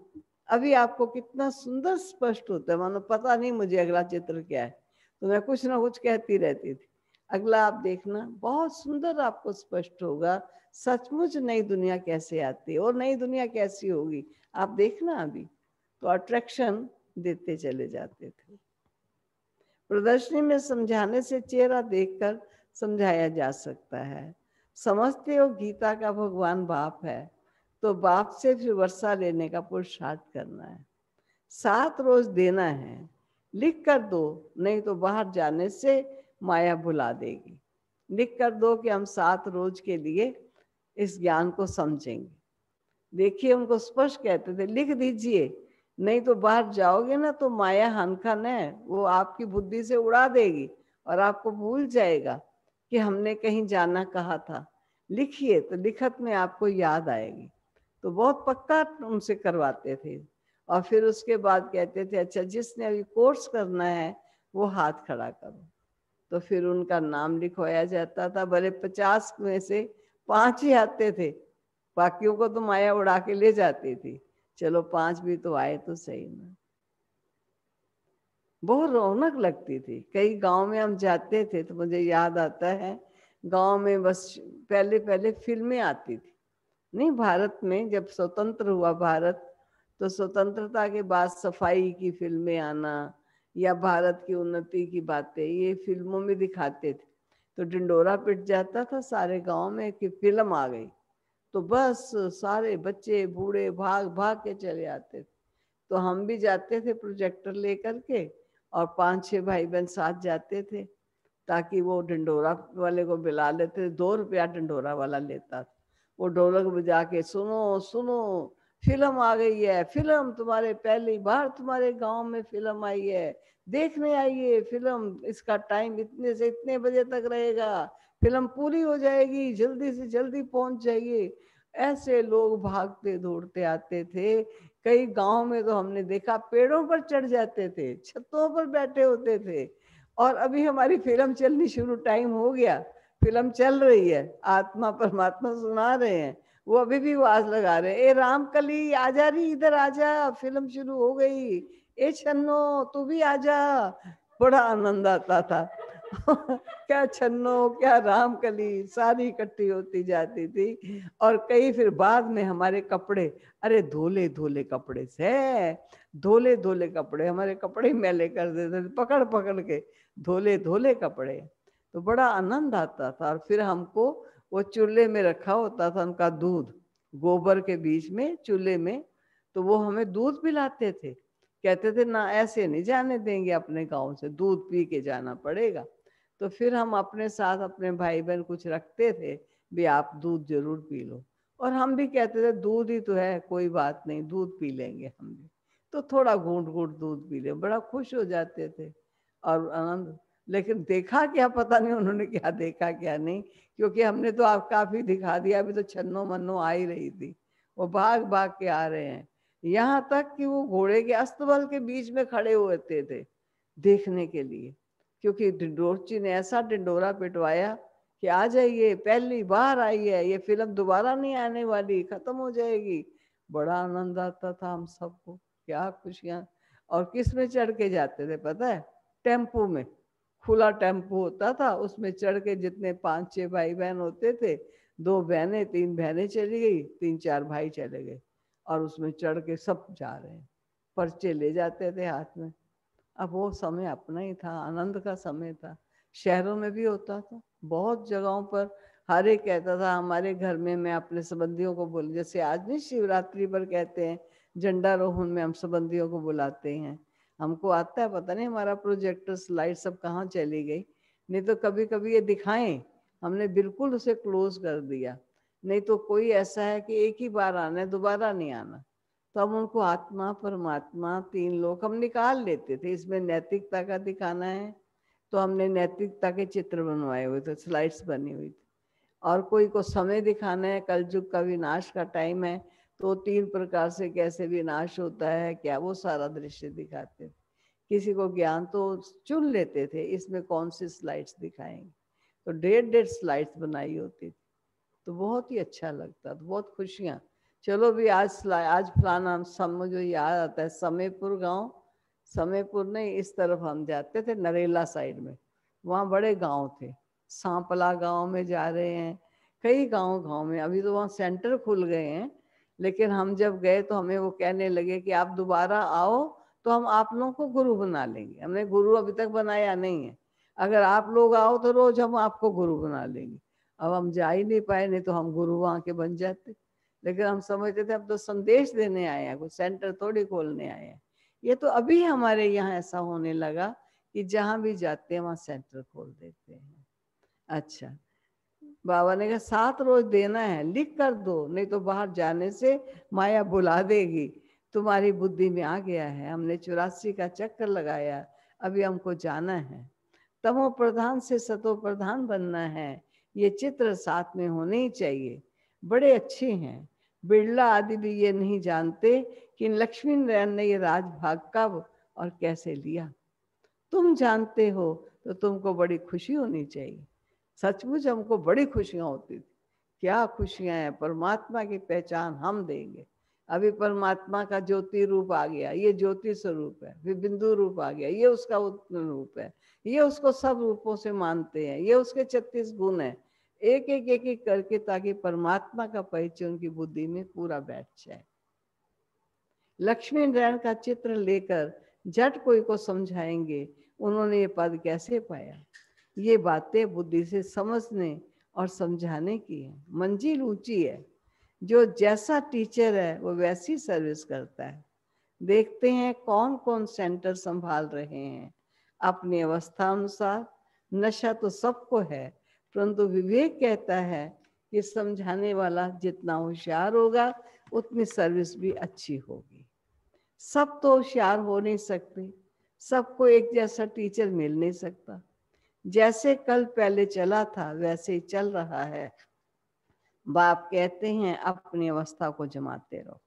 अभी आपको कितना सुंदर स्पष्ट होता है, मानो पता नहीं मुझे अगला चित्र क्या है, तो मैं कुछ ना कुछ कहती रहती थी। अगला आप देखना, बहुत सुंदर आपको स्पष्ट होगा सचमुच नई दुनिया कैसे आती है और नई दुनिया कैसी होगी। आप देखना अभी, तो अट्रैक्शन देते चले जाते थे। प्रदर्शनी में समझाने से चेहरा देखकर समझाया जा सकता है। समझते हो गीता का भगवान बाप है, तो बाप से फिर वर्षा लेने का पुरुषार्थ करना है। 7 रोज देना है, लिख कर दो, नहीं तो बाहर जाने से माया भुला देगी। लिख कर दो कि हम 7 रोज के लिए इस ज्ञान को समझेंगे। देखिए, उनको स्पष्ट कहते थे लिख दीजिए, नहीं तो बाहर जाओगे ना तो माया हनखन है, वो आपकी बुद्धि से उड़ा देगी और आपको भूल जाएगा कि हमने कहीं जाना कहा था। लिखिए, तो लिखत में आपको याद आएगी। तो बहुत पक्का उनसे करवाते थे, और फिर उसके बाद कहते थे अच्छा जिसने अभी कोर्स करना है वो हाथ खड़ा करो, तो फिर उनका नाम लिखवाया जाता था। भले 50 में से 5 ही आते थे, बाकियों को तो माया उड़ा के ले जाती थी, चलो 5 भी तो आए तो सही ना। बहुत रौनक लगती थी। कई गांव में हम जाते थे तो मुझे याद आता है, गांव में बस पहले पहले फिल्में आती थी। नहीं, भारत में जब स्वतंत्र हुआ भारत, तो स्वतंत्रता के बाद सफाई की फिल्में आना या भारत की उन्नति की बातें ये फिल्मों में दिखाते थे। तो ढिंडोरा पिट जाता था सारे गांव में कि फिल्म आ गई, तो बस सारे बच्चे बूढ़े भाग भाग के चले आते थे। तो हम भी जाते थे प्रोजेक्टर लेकर के, और 5-6 भाई बहन साथ जाते थे, ताकि वो ढिंडोरा वाले को बुला लेते थे। 2 रुपया ढिंडोरा वाला लेता था। वो ढोलक बजा के सुनो सुनो, फिल्म आ गई है, फिल्म तुम्हारे पहली बार तुम्हारे गांव में फिल्म आई है, देखने आइए फिल्म, इसका टाइम इतने से इतने बजे तक रहेगा, फिल्म पूरी हो जाएगी, जल्दी से जल्दी पहुंच जाइए। ऐसे लोग भागते दौड़ते आते थे। कई गांव में तो हमने देखा पेड़ों पर चढ़ जाते थे, छतों पर बैठे होते थे। और अभी हमारी फिल्म चलनी शुरू, टाइम हो गया, फिल्म चल रही है, आत्मा परमात्मा सुना रहे हैं, वो अभी भी आवाज लगा रहे हैं, ए रामकली आ जा रही, इधर आ जा, फिल्म शुरू हो गई, ए छन्नो तू भी आ जा। बड़ा आनंद आता था। क्या छन्नो क्या रामकली, सारी इकट्ठी होती जाती थी। और कई फिर बाद में हमारे कपड़े, अरे धोले धोले कपड़े से, धोले धोले कपड़े, हमारे कपड़े मैले कर देते थे पकड़ पकड़ के, धोले धोले कपड़े। तो बड़ा आनंद आता था। और फिर हमको वो चूल्हे में रखा होता था उनका दूध, गोबर के बीच में चूल्हे में, तो वो हमें दूध पिलाते थे। कहते थे ना ऐसे नहीं जाने देंगे अपने गांव से, दूध पी के जाना पड़ेगा। तो फिर हम अपने साथ अपने भाई बहन कुछ रखते थे, भी आप दूध जरूर पी लो। और हम भी कहते थे दूध ही तो है, कोई बात नहीं, दूध पी लेंगे हम भी। तो थोड़ा घूंट घूंट दूध पी ले, बड़ा खुश हो जाते थे और आनंद। लेकिन देखा क्या पता नहीं उन्होंने क्या देखा क्या नहीं, क्योंकि हमने तो आप काफी दिखा दिया। अभी तो छन्नो मन्नो आ ही रही थी, वो भाग भाग के आ रहे हैं। यहाँ तक कि वो घोड़े के अस्तबल के बीच में खड़े हुए थे देखने के लिए, क्योंकि ढिंडोरची ने ऐसा ढिंडोरा पिटवाया कि आ जाइए, पहली बार आई है, ये फिल्म दोबारा नहीं आने वाली, खत्म हो जाएगी। बड़ा आनंद आता था हम सबको, क्या खुशियां। और किस में चढ़ के जाते थे पता है? टेम्पो में, खुला टेम्पो होता था, उसमें चढ़ के जितने 5-6 भाई बहन होते थे, 2 बहनें 3 बहनें चली गई, 3-4 भाई चले गए, और उसमें चढ़ के सब जा रहे हैं, पर्चे ले जाते थे हाथ में। अब वो समय अपना ही था, आनंद का समय था। शहरों में भी होता था, बहुत जगहों पर हर एक कहता था हमारे घर में, मैं अपने संबंधियों को बोल, जैसे आज नहीं शिवरात्रि पर कहते हैं झंडारोहण में हम संबंधियों को बुलाते हैं। हमको आता है, पता नहीं हमारा प्रोजेक्टर स्लाइड सब कहाँ चली गई, नहीं तो कभी कभी ये दिखाएं, हमने बिल्कुल उसे क्लोज कर दिया। नहीं तो कोई ऐसा है कि एक ही बार आना है, दोबारा नहीं आना। तो हम उनको आत्मा परमात्मा 3 लोग हम निकाल लेते थे। इसमें नैतिकता का दिखाना है तो हमने नैतिकता के चित्र बनवाए हुए थे, स्लाइड्स बनी हुई थी। और कोई को समय दिखाना है, कलयुग का विनाश का टाइम है, तो 3 प्रकार से कैसे विनाश होता है क्या, वो सारा दृश्य दिखाते थे। किसी को ज्ञान तो चुन लेते थे इसमें कौन सी स्लाइड्स दिखाएंगे, तो 1.5 स्लाइड्स बनाई होती थी। तो बहुत ही अच्छा लगता था, बहुत खुशियाँ। चलो भी आज फलाना सब मुझे याद आता है, समयपुर गांव, समयपुर नहीं, इस तरफ हम जाते थे नरेला साइड में, वहाँ बड़े गांव थे। सांपला गांव में जा रहे हैं, कई गांव में, अभी तो वहाँ सेंटर खुल गए हैं। लेकिन हम जब गए तो हमें वो कहने लगे कि आप दोबारा आओ तो हम आप लोगों को गुरु बना लेंगे। हमने गुरु अभी तक बनाया नहीं है, अगर आप लोग आओ तो रोज हम आपको गुरु बना लेंगे। अब हम जा ही नहीं पाए, नहीं तो हम गुरु वहाँ के बन जाते। लेकिन हम समझते थे अब तो संदेश देने आए हैं, कुछ सेंटर थोड़ी खोलने आए हैं। ये तो अभी हमारे यहाँ ऐसा होने लगा कि जहाँ भी जाते हैं वहाँ सेंटर खोल देते हैं। अच्छा, बाबा ने कहा 7 रोज देना है, लिख कर दो, नहीं तो बाहर जाने से माया बुला देगी। तुम्हारी बुद्धि में आ गया है, हमने 84 का चक्कर लगाया, अभी हमको जाना है, तमो प्रधान से सतो प्रधान बनना है। ये चित्र साथ में होने ही चाहिए। बड़े अच्छे हैं, बिरला आदि भी ये नहीं जानते कि लक्ष्मी नारायण ने ये राजभाग कब और कैसे लिया। तुम जानते हो तो तुमको बड़ी खुशी होनी चाहिए। सचमुच हमको बड़ी खुशियां होती थी। क्या खुशियां हैं, परमात्मा की पहचान हम देंगे। अभी परमात्मा का ज्योति रूप आ गया, ये ज्योति स्वरूप है, फिर बिंदु रूप आ गया, ये उसका उत्पन्न रूप है, ये उसको सब रूपों से मानते हैं, ये उसके 36 गुण है। एक एक करके, ताकि परमात्मा का परिचय उनकी बुद्धि में पूरा बैठ जाए। लक्ष्मी नारायण का चित्र लेकर झट कोई को समझाएंगे उन्होंने ये पद कैसे पाया। ये बातें बुद्धि से समझने और समझाने की है। मंजिल ऊंची है, जो जैसा टीचर है वो वैसी सर्विस करता है। देखते हैं कौन कौन सेंटर संभाल रहे हैं अपनी अवस्था अनुसार। नशा तो सबको है, परंतु विवेक कहता है कि समझाने वाला जितना होशियार होगा उतनी सर्विस भी अच्छी होगी। सब तो होशियार हो नहीं सकते, सबको एक जैसा टीचर मिल नहीं सकता। जैसे कल पहले चला था वैसे ही चल रहा है। बाप कहते हैं अपनी अवस्था को जमाते रहो।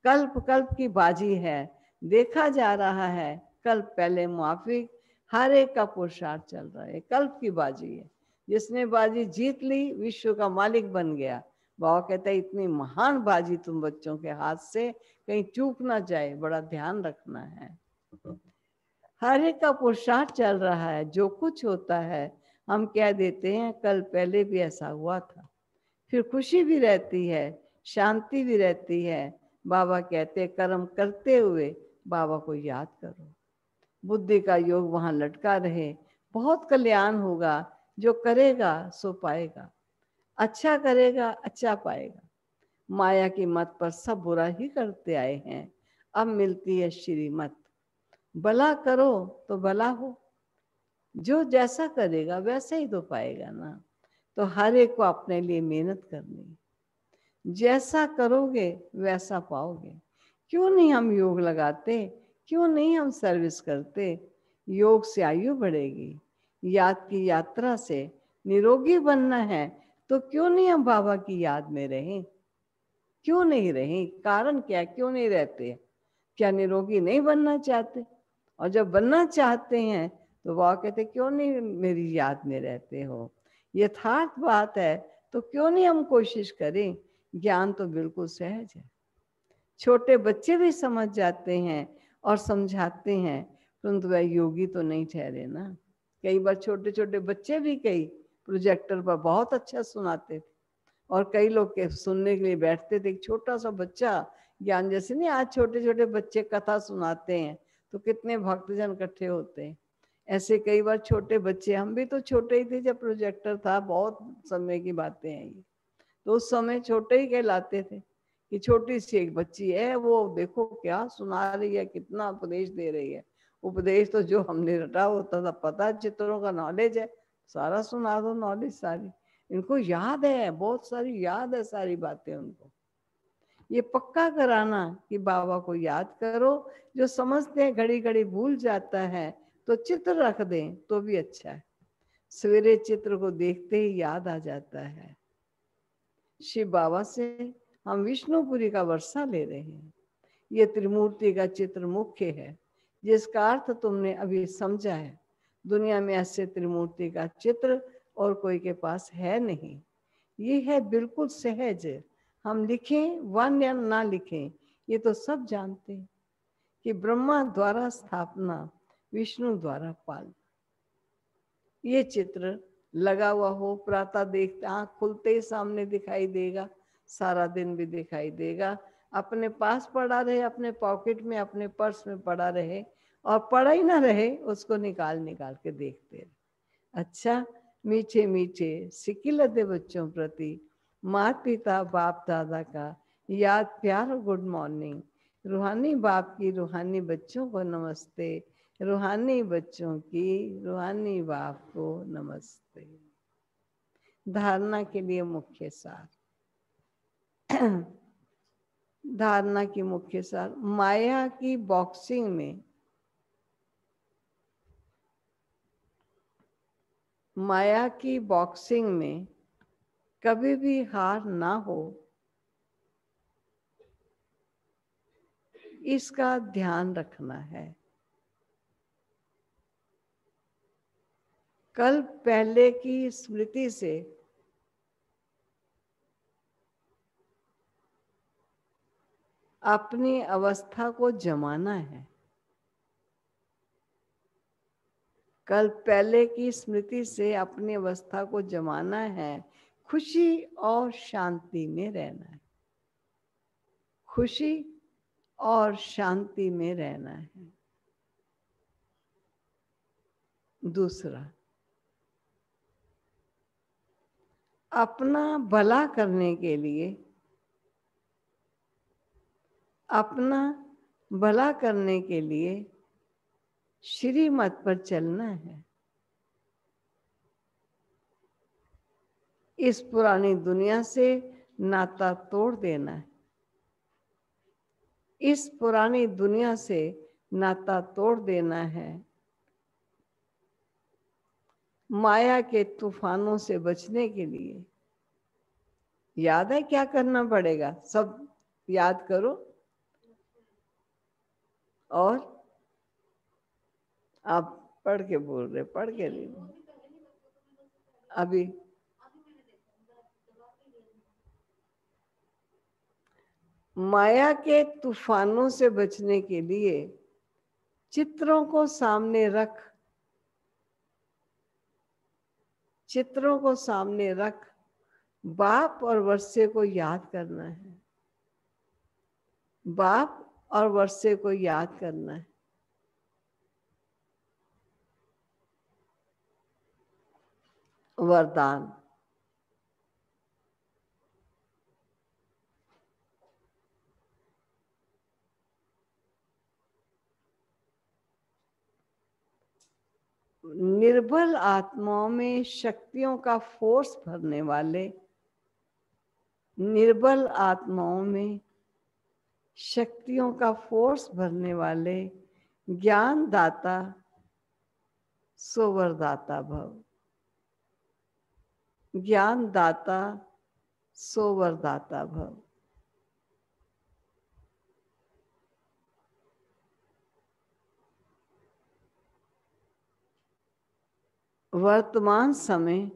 कल्प कल्प की बाजी है, देखा जा रहा है कल्प पहले मुआफिक हर एक का पुरुषार्थ चल रहा है। कल्प की बाजी है, जिसने बाजी जीत ली विश्व का मालिक बन गया। बाबा कहता है इतनी महान बाजी तुम बच्चों के हाथ से कहीं चूक ना जाए, बड़ा ध्यान रखना है। हर एक का पुरुषार्थ चल रहा है। जो कुछ होता है हम कह देते हैं कल पहले भी ऐसा हुआ था, फिर खुशी भी रहती है, शांति भी रहती है। बाबा कहते कर्म करते हुए बाबा को याद करो, बुद्धि का योग वहां लटका रहे, बहुत कल्याण होगा। जो करेगा सो पाएगा, अच्छा करेगा अच्छा पाएगा। माया की मत पर सब बुरा ही करते आए हैं, अब मिलती है श्रीमत। भला करो तो भला हो, जो जैसा करेगा वैसा ही तो पाएगा ना। तो हर एक को अपने लिए मेहनत करनी, जैसा करोगे वैसा पाओगे। क्यों नहीं हम योग लगाते, क्यों नहीं हम सर्विस करते। योग से आयु बढ़ेगी, याद की यात्रा से निरोगी बनना है, तो क्यों नहीं हम बाबा की याद में रहें। क्यों नहीं रहें, कारण क्या, क्यों नहीं रहते। क्या निरोगी नहीं बनना चाहते? और जब बनना चाहते हैं तो बाबा कहते क्यों नहीं मेरी याद में रहते हो। यथार्थ बात है, तो क्यों नहीं हम कोशिश करें। ज्ञान तो बिल्कुल सहज है, छोटे बच्चे भी समझ जाते हैं और समझाते हैं, परंतु वह योगी तो नहीं ठहरे ना। कई बार छोटे छोटे बच्चे भी कई प्रोजेक्टर पर बहुत अच्छा सुनाते थे, और कई लोग के सुनने के लिए बैठते थे। एक छोटा सा बच्चा ज्ञान, जैसे नहीं आज छोटे छोटे बच्चे कथा सुनाते हैं तो कितने भक्तजन इकट्ठे होते हैं, ऐसे कई बार छोटे बच्चे, हम भी तो छोटे ही थे जब प्रोजेक्टर था, बहुत समय की बातें हैं ये। तो उस समय छोटे ही कहलाते थे कि छोटी सी एक बच्ची है, वो देखो क्या सुना रही है, कितना उपदेश दे रही है। उपदेश तो जो हमने रटा होता था, पता चित्रों का नॉलेज है, सारा सुना दो नॉलेज सारी। इनको याद है, बहुत सारी याद है सारी बातें उनको। ये पक्का कराना कि बाबा को याद करो। जो समझते हैं घड़ी घड़ी भूल जाता है, तो चित्र रख दें तो भी अच्छा है। सवेरे चित्र को देखते ही याद आ जाता है। शिव बाबा से हम विष्णुपुरी का वर्षा ले रहे हैं। ये त्रिमूर्ति का चित्र मुख्य है, जिसका अर्थ तुमने अभी समझा है। दुनिया में ऐसे त्रिमूर्ति का चित्र और कोई के पास है नहीं। ये है बिल्कुल सहज। हम लिखें वन या ना लिखें, ये तो सब जानते हैं कि ब्रह्मा द्वारा स्थापना, विष्णु द्वारा पालना। ये चित्र लगा हुआ हो, प्रातः देखते आँख खुलते ही सामने दिखाई देगा, सारा दिन भी दिखाई देगा। अपने पास पड़ा रहे, अपने पॉकेट में, अपने पर्स में पड़ा रहे, और पड़ा ही ना रहे उसको निकाल निकाल के देखते रहे। अच्छा, मीठे मीठे सिकिलते बच्चों प्रति माता पिता बाप दादा का याद प्यार और गुड मॉर्निंग। रूहानी बाप की रूहानी बच्चों को नमस्ते, रूहानी बच्चों की रूहानी बाप को नमस्ते। धारणा के लिए मुख्य सार। धारणा की मुख्य सार, माया की बॉक्सिंग में, माया की बॉक्सिंग में कभी भी हार ना हो, इसका ध्यान रखना है। कल पहले की स्मृति से अपनी अवस्था को जमाना है। कल पहले की स्मृति से अपनी अवस्था को जमाना है, खुशी और शांति में रहना है। खुशी और शांति में रहना है। दूसरा, अपना भला करने के लिए, अपना भला करने के लिए श्रीमत पर चलना है। इस पुरानी दुनिया से नाता तोड़ देना है। इस पुरानी दुनिया से नाता तोड़ देना है। माया के तूफानों से बचने के लिए याद है क्या करना पड़ेगा? सब याद करो। और आप पढ़ के बोल रहे, पढ़ के नहीं अभी। माया के तूफानों से बचने के लिए चित्रों को सामने रख, चित्रों को सामने रख बाप और वर्षे को याद करना है। बाप और वर्षे को याद करना है। वरदान। निर्बल आत्माओं में शक्तियों का फोर्स भरने वाले, निर्बल आत्माओं में शक्तियों का फोर्स भरने वाले ज्ञान दाता सोवरदाता भव। ज्ञान दाता सोवरदाता भव। वर्तमान समय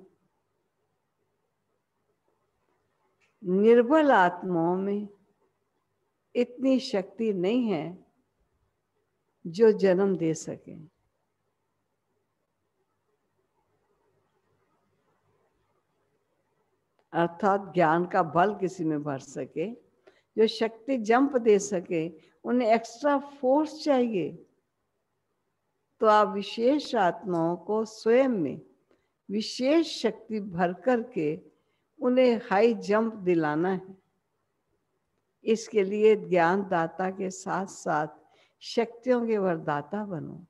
निर्बल आत्माओं में इतनी शक्ति नहीं है जो जन्म दे सके। अर्थात ज्ञान का बल किसी में भर सके, जो शक्ति जंप दे सके, उन्हें एक्स्ट्रा फोर्स चाहिए। तो आप विशेष आत्माओं को स्वयं में विशेष शक्ति भर करके उन्हें हाई जंप दिलाना है। इसके लिए ज्ञान दाता के साथ साथ शक्तियों के वरदाता बनो।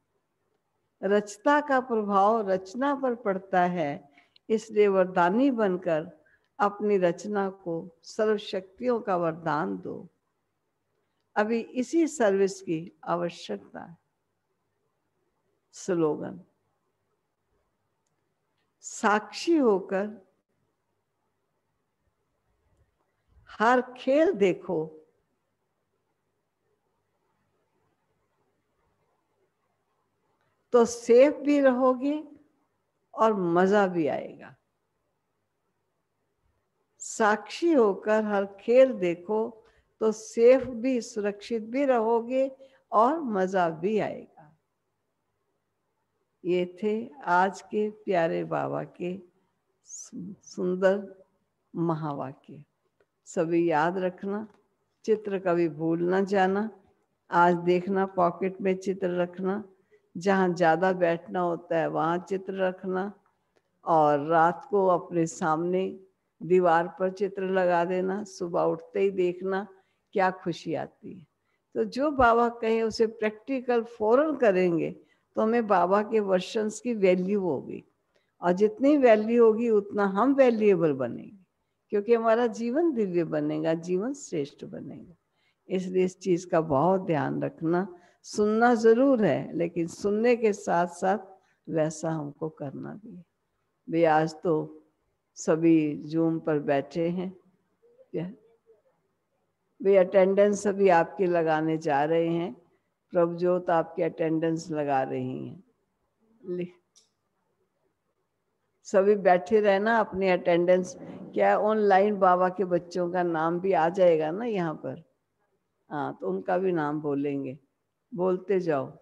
रचता का प्रभाव रचना पर पड़ता है, इसलिए वरदानी बनकर अपनी रचना को सर्वशक्तियों का वरदान दो। अभी इसी सर्विस की आवश्यकता है। स्लोगन। साक्षी होकर हर खेल देखो, तो सेफ भी रहोगे और मजा भी आएगा। साक्षी होकर हर खेल देखो तो सेफ भी, सुरक्षित भी रहोगे और मजा भी आएगा। ये थे आज के प्यारे बाबा के सुंदर महावाक्य। सभी याद रखना, चित्र कभी भूल ना जाना। आज देखना, पॉकेट में चित्र रखना, जहाँ ज़्यादा बैठना होता है वहाँ चित्र रखना, और रात को अपने सामने दीवार पर चित्र लगा देना। सुबह उठते ही देखना, क्या खुशी आती है। तो जो बाबा कहे उसे प्रैक्टिकल फौरन करेंगे तो हमें बाबा के वर्शंस की वैल्यू होगी, और जितनी वैल्यू होगी उतना हम वैल्यूएबल बनेंगे, क्योंकि हमारा जीवन दिव्य बनेगा, जीवन श्रेष्ठ बनेगा। इसलिए इस चीज का बहुत ध्यान रखना। सुनना जरूर है, लेकिन सुनने के साथ साथ वैसा हमको करना भी है। वे आज तो सभी जूम पर बैठे हैं, वे अटेंडेंस सभी आपके लगाने जा रहे हैं। प्रभुजोत आपकी अटेंडेंस लगा रही हैं। सभी बैठे रहना, अपनी अटेंडेंस। क्या ऑनलाइन बाबा के बच्चों का नाम भी आ जाएगा ना यहाँ पर? हाँ, तो उनका भी नाम बोलेंगे, बोलते जाओ।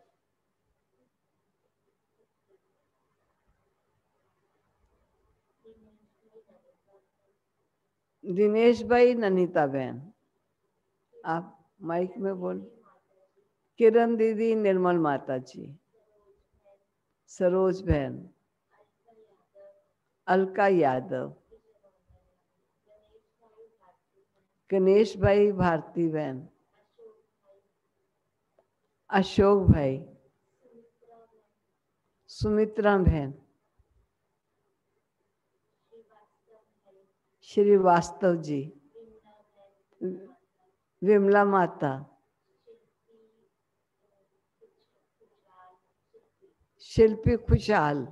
दिनेश भाई, ननीता बहन, आप माइक में बोल। किरण दीदी, निर्मल माता जी, सरोज बहन, अलका यादव, गणेश भाई, भारती बहन, अशोक भाई, सुमित्रा बहन, श्रीवास्तव जी, विमला माता, शिल्पी खुशहाल,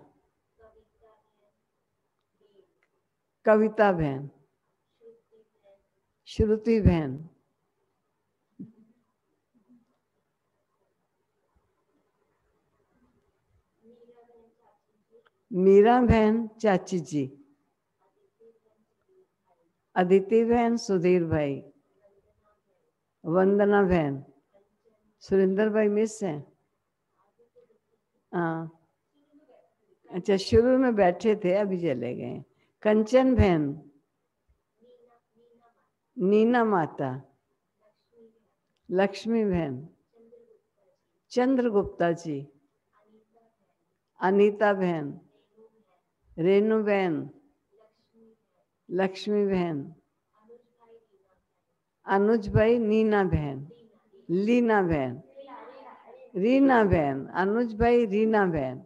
कविता बहन, श्रुति बहन, मीरा बहन चाची जी, अदिति बहन सुधीर भाई, वंदना बहन, सुरेंद्र भाई मिस हैं। हाँ, अच्छा शुरू में बैठे थे अभी चले गए। कंचन बहन, नीना माता, लक्ष्मी बहन, चंद्रगुप्ता जी, अनीता बहन, रेणु बहन, लक्ष्मी बहन, अनुज भाई, नीना बहन, लीना बहन, रीना बहन, अनुज भाई, रीना बहन,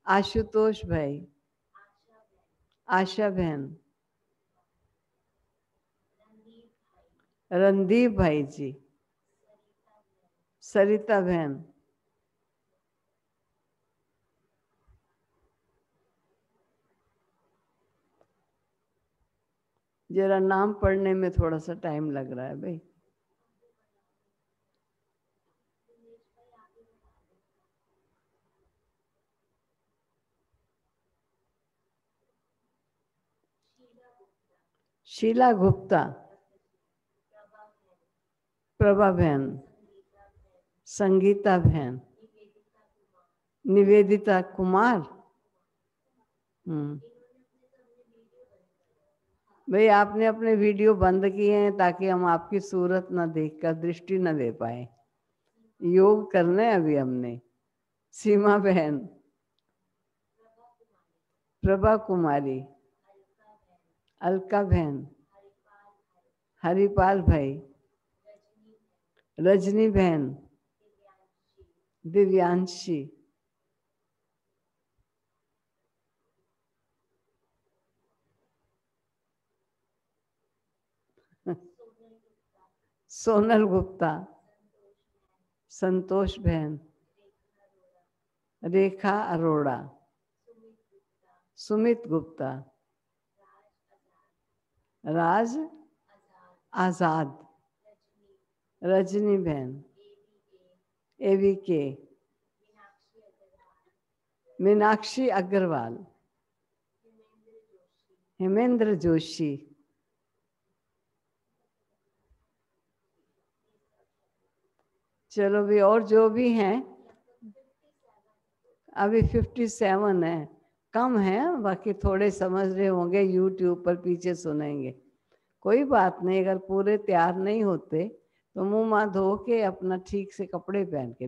आशुतोष भाई, आशा बहन, रणदीप भाई जी, सरिता बहन, जरा नाम पढ़ने में थोड़ा सा टाइम लग रहा है भाई। शीला गुप्ता, प्रभा बहन, संगीता बहन, निवेदिता कुमार। भाई आपने अपने वीडियो बंद किए हैं ताकि हम आपकी सूरत न देखकर दृष्टि न दे पाए। योग करना है अभी हमने। सीमा बहन, प्रभा कुमारी, अलका बहन, हरिपाल भाई, रजनी बहन, दिव्यांशी, सोनल गुप्ता, संतोष बहन, रेखा अरोड़ा, सुमित गुप्ता, राज आजाद, रजनी बहन, एवीके, मीनाक्षी अग्रवाल, हेमेंद्र जोशी, चलो भी और जो भी हैं अभी 57 है, कम है, बाकी थोड़े समझ रहे होंगे, यूट्यूब पर पीछे सुनेंगे। कोई बात नहीं, अगर पूरे तैयार नहीं होते तो मुंह माँ धो के अपना ठीक से कपड़े पहन के,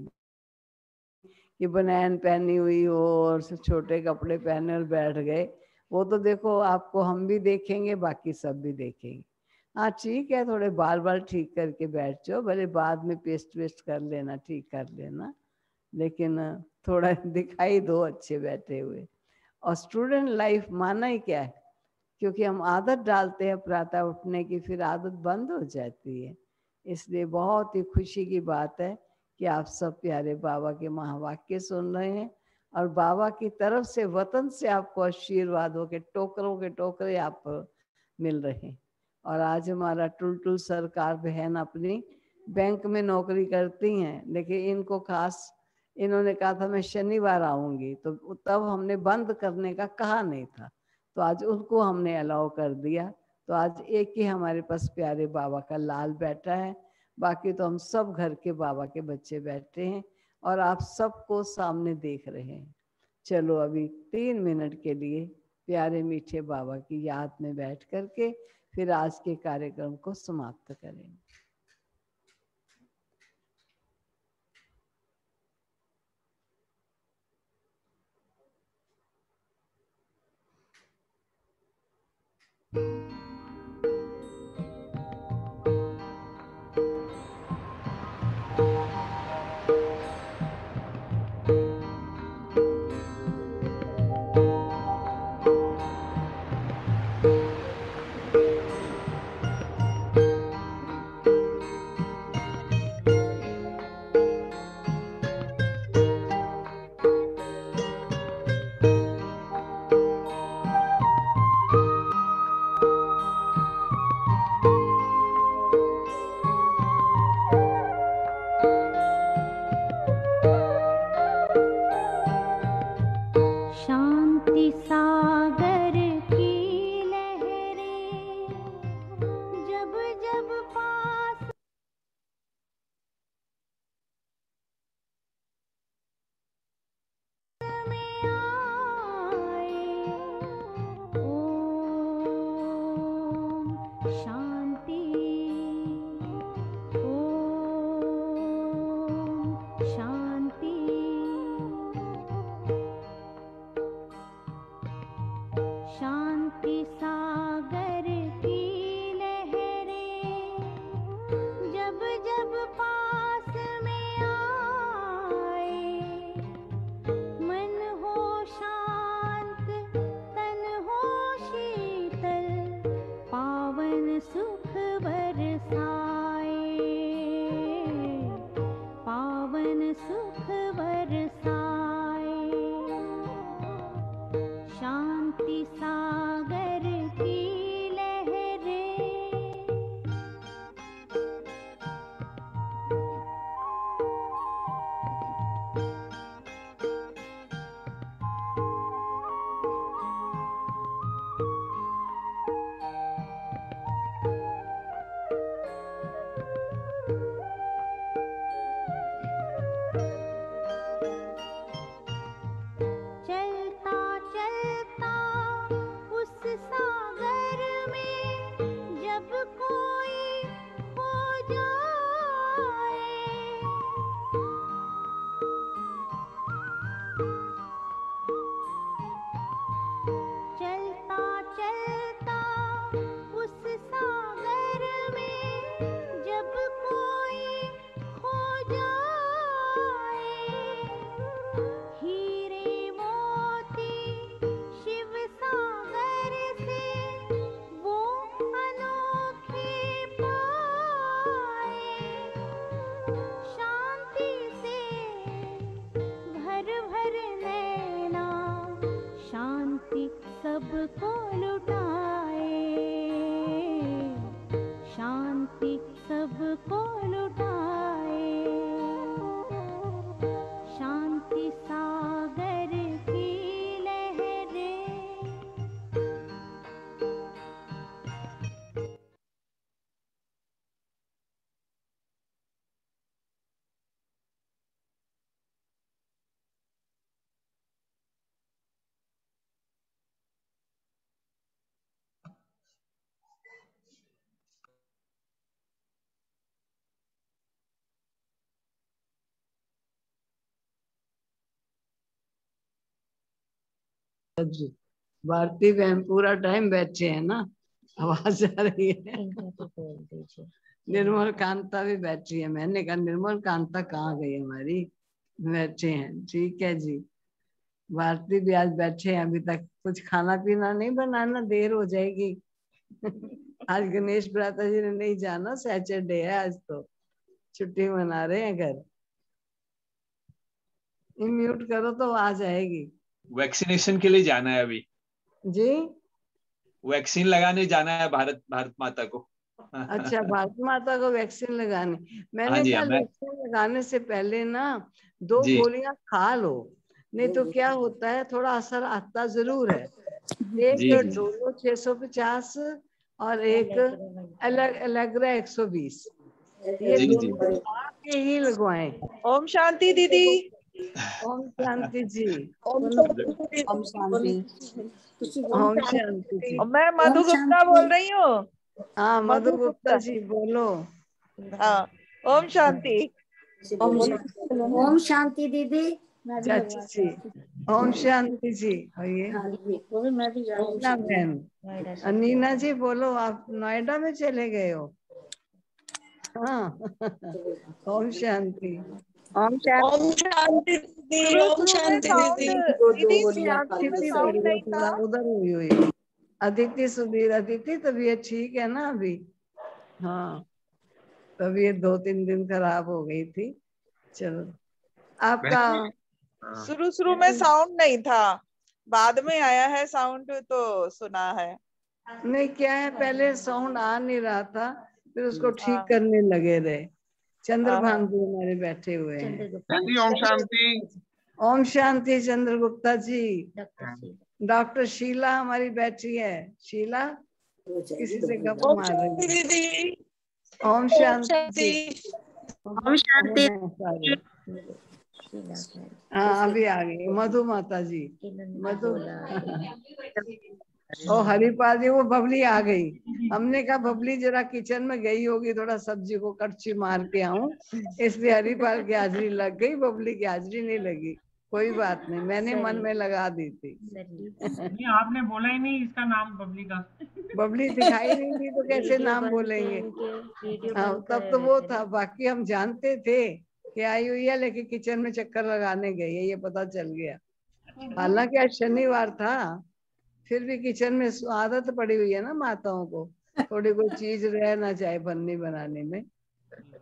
कि बनैन पहनी हुई हो और छोटे कपड़े पहने और बैठ गए, वो तो देखो आपको हम भी देखेंगे, बाकी सब भी देखेंगे। हाँ ठीक है, थोड़े बाल बाल ठीक करके बैठ जाओ, भले बाद में पेस्ट वेस्ट कर लेना, ठीक कर लेना, लेकिन थोड़ा दिखाई दो अच्छे बैठे हुए। और स्टूडेंट लाइफ माना ही क्या है, क्योंकि हम आदत डालते हैं प्रातः उठने की, फिर आदत बंद हो जाती है। इसलिए बहुत ही खुशी की बात है कि आप सब प्यारे बाबा के महावाक्य सुन रहे हैं और बाबा की तरफ से वतन से आपको आशीर्वादों के टोकरे आप मिल रहे हैं। और आज हमारा टुलटुल सरकार बहन अपनी बैंक में नौकरी करती हैं, लेकिन इनको खास इन्होंने कहा था मैं शनिवार आऊंगी, तो तब हमने बंद करने का कहा नहीं था, तो आज उनको हमने अलाउ कर दिया। तो आज एक ही हमारे पास प्यारे बाबा का लाल बैठा है, बाकी तो हम सब घर के बाबा के बच्चे बैठे हैं और आप सबको सामने देख रहे हैं। चलो अभी 3 मिनट के लिए प्यारे मीठे बाबा की याद में बैठ करके फिर आज के कार्यक्रम को समाप्त करेंगे। सागर की लहरें जब जब पास में आए, ओम शांति, ओम शांति। शांति सागर की लहरें जब जब पास में आए, मन हो शांत तन हो शीतल, पावन सुख बरसाए, पावन सुख बरसाए। शांति सागर की लहरें चलता चलता उस सागर में जब कोई खो जाए, चलता चलता उस सागर में जब कोई खो जाए, हीरे मोती शिव सागर से वो अनोखे पाए, शांति से भर भर नैना शांति सबको लुटाए, शांति सबको लुटाए। शांति सागर की लहरें जी भारती बहन पूरा टाइम बैठे हैं ना, आवाज आ रही है। निर्मल कांता भी बैठी है। मैंने कहा निर्मल कांता कहाँ गई हमारी, बैठे हैं। ठीक है जी, भारती भी आज बैठे हैं। अभी तक कुछ खाना पीना नहीं बनाना, देर हो जाएगी। आज गणेश भ्राता जी ने नहीं जाना, सैटरडे है आज, तो छुट्टी मना रहे हैं घर। म्यूट करो तो आ जाएगी। वैक्सीनेशन के लिए जाना है अभी जी, वैक्सीन लगाने जाना है भारत माता को। अच्छा भारत माता को वैक्सीन लगाने। हाँ मैंने जी, कहा मैं वैक्सीन लगाने से पहले ना 2 जी गोलियां खा लो, नहीं तो क्या होता है थोड़ा असर आता जरूर है। एक जी जी डोलो 650 और एक एलेग्रा 120, ये जी जी दोनों खा के ही लगवाएं। ओम शांति दीदी। ओम शांति जी। ओम शांति। ओम शांति जी। मैं मधु गुप्ता बोल रही हूँ। हाँ मधु गुप्ता जी बोलो। हाँ ओम शांति। ओम शांति दीदी। चाची जी ओम शांति जी। नीना बहन, नीना जी बोलो, आप नोएडा में चले गए हो? हाँ ओम शांति। ओम शांति दीदी। ओम शांति दीदी। दीदी आप छिपी साउंड पड़ी हो, नहीं थोड़ा था। उधर हुई। अदिति सुधीर, अदिति तबीयत ठीक है ना अभी? हाँ तबीयत 2-3 दिन खराब हो गई थी। चलो आपका शुरू में साउंड नहीं था, बाद में आया है साउंड तो सुना है। नहीं, क्या है पहले साउंड आ नहीं रहा था, फिर उसको ठीक हाँ। करने लगे रहे। चंद्रभान जी हमारे बैठे हुए हैं। ओम शांति। ओम शांति चंद्रगुप्ता जी। डॉक्टर शीला हमारी बैठी है। शीला किसी से गप ओम मार रही शांति है। दीदी। ओम शांति। ओम शांति। हाँ अभी आ गई मधु माता जी। मधु ओ हरिपाल जी, वो बबली आ गई। हमने कहा बबली जरा किचन में गई होगी, थोड़ा सब्जी को कड़छी मार के आऊं, इसलिए हरिपाल की हाजिरी लग गई, बबली की हाजिरी नहीं लगी। कोई बात नहीं, मैंने मन में लगा दी थी। नहीं, आपने बोला ही नहीं इसका नाम बबली का। बबली दिखाई नहीं दी तो कैसे नाम बोलेंगे। हाँ तब तो वो था, बाकी हम जानते थे कि आई हुई है, लेकिन किचन में चक्कर लगाने गई है ये पता चल गया। हालांकि आज शनिवार था, फिर भी किचन में आदत पड़ी हुई है ना माताओं को, थोड़ी कोई चीज रह ना जाए बननी बनाने में।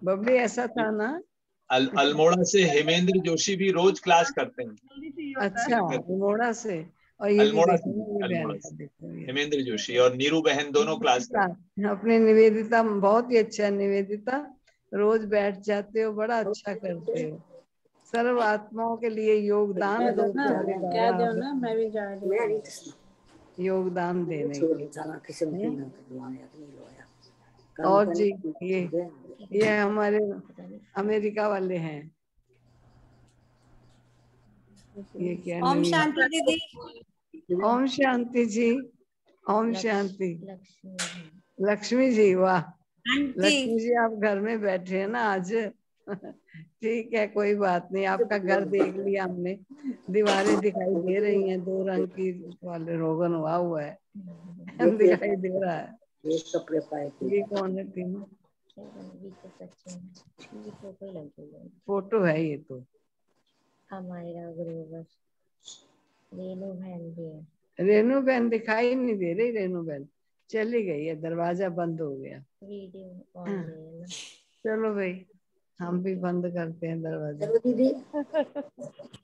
बबली ऐसा था ना। अल्मोड़ा से हेमेंद्र जोशी भी रोज क्लास करते हैं। अच्छा, अल्मोड़ा से। और ये भी अल्मोड़ा देखो, ये बहन अल्मोड़ा का से देखो ये। हेमेंद्र जोशी और नीरू बहन दोनों क्लास करते हैं। अपने निवेदिता बहुत ही अच्छा है। निवेदिता रोज बैठ जाते हो, बड़ा अच्छा करते हो। सर्व आत्माओं के लिए योगदान दो, तुम्हारे क्या द्वारा दो ना, मैं भी जा रही हूँ। योगदान देने के। और जी ये हमारे अमेरिका वाले हैं। ये क्या ओम नवीन- शांति दीदी। ओम शांति जी। ओम शांति। लक्ष्मी जी, वाह लक्ष्मी जी, आप घर में बैठे हैं ना आज। ठीक है, कोई बात नहीं, आपका घर देख लिया हमने। दीवारें दिखाई दे रही हैं, 2 रंग की वाले रोगन हुआ है दिखाई दे रहा है। ये कौन है तीनों? फोटो है ये तो। रेनू बहन दिखाई नहीं दे रही। रेनू बहन चली गई है, दरवाजा बंद हो गया। चलो भाई, हम भी बंद करते हैं दरवाजा।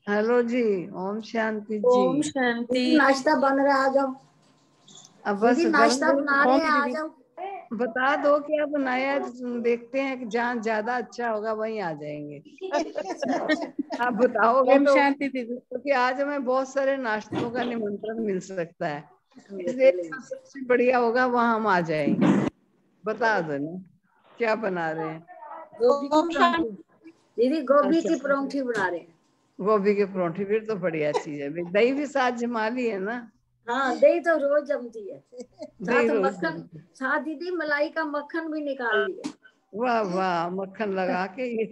हेलो जी, ओम शांति जी। ओम शांति। नाश्ता बन रहा है, आ जाओ। अब बस दीदी नाश्ता गरम बना रहे हैं, आ जाओ। बता दो क्या बनाया है, तो देखते हैं कि जहाँ ज्यादा अच्छा होगा वहीं आ जाएंगे। आप बताओगे ओम तो, शांति दीदी। क्योंकि आज हमें बहुत सारे नाश्तों का निमंत्रण मिल सकता है, इसलिए सबसे बढ़िया होगा वहां हम आ जाएंगे। बता दो ना क्या बना रहे हैं। ओम शांति दीदी गोभी अच्छा। की परोंठी बना रहे हैं। गोभी के परोठे, फिर तो बढ़िया चीज है। दही भी साथ जमा ली है ना। हाँ दही तो रोज जमती है, दही साथ रोज मक्खन, जमती है। साथ दीदी मलाई का मक्खन भी निकाल लिया। वाह वाह, मक्खन लगा के ये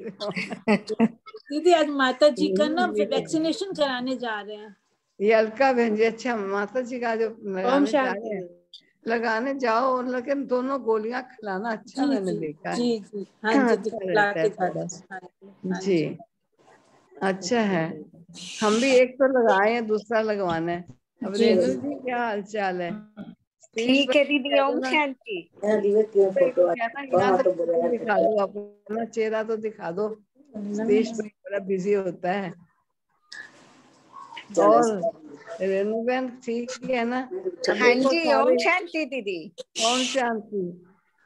दीदी, आज माता जी का ना वैक्सीनेशन कराने जा रहे हैं। ये अलका बहन जी, अच्छा माता जी का जो ओम लगाने जा शांति रहे हैं, लगाने जाओ, लेकिन दोनों गोलियां खिलाना अच्छा मैंने देखा है। जी जी, हाँ जी, अच्छा ला रहता के है जा थोड़ा। रहे हैं। जी अच्छा है। हम भी एक तो लगाए हैं, दूसरा लगवाना है। अब जी, रेणु जी। जी क्या हाल चाल है? ठीक है दीदी, ओम शांति। यहाँ तो दिखा दो, अपना चेहरा तो दिखा दो। सतीश भाई बड़ा बिजी होता है। और रेणु बहन ठीक है ना? हाँ जी, ओम शांति दीदी। ओम शांति।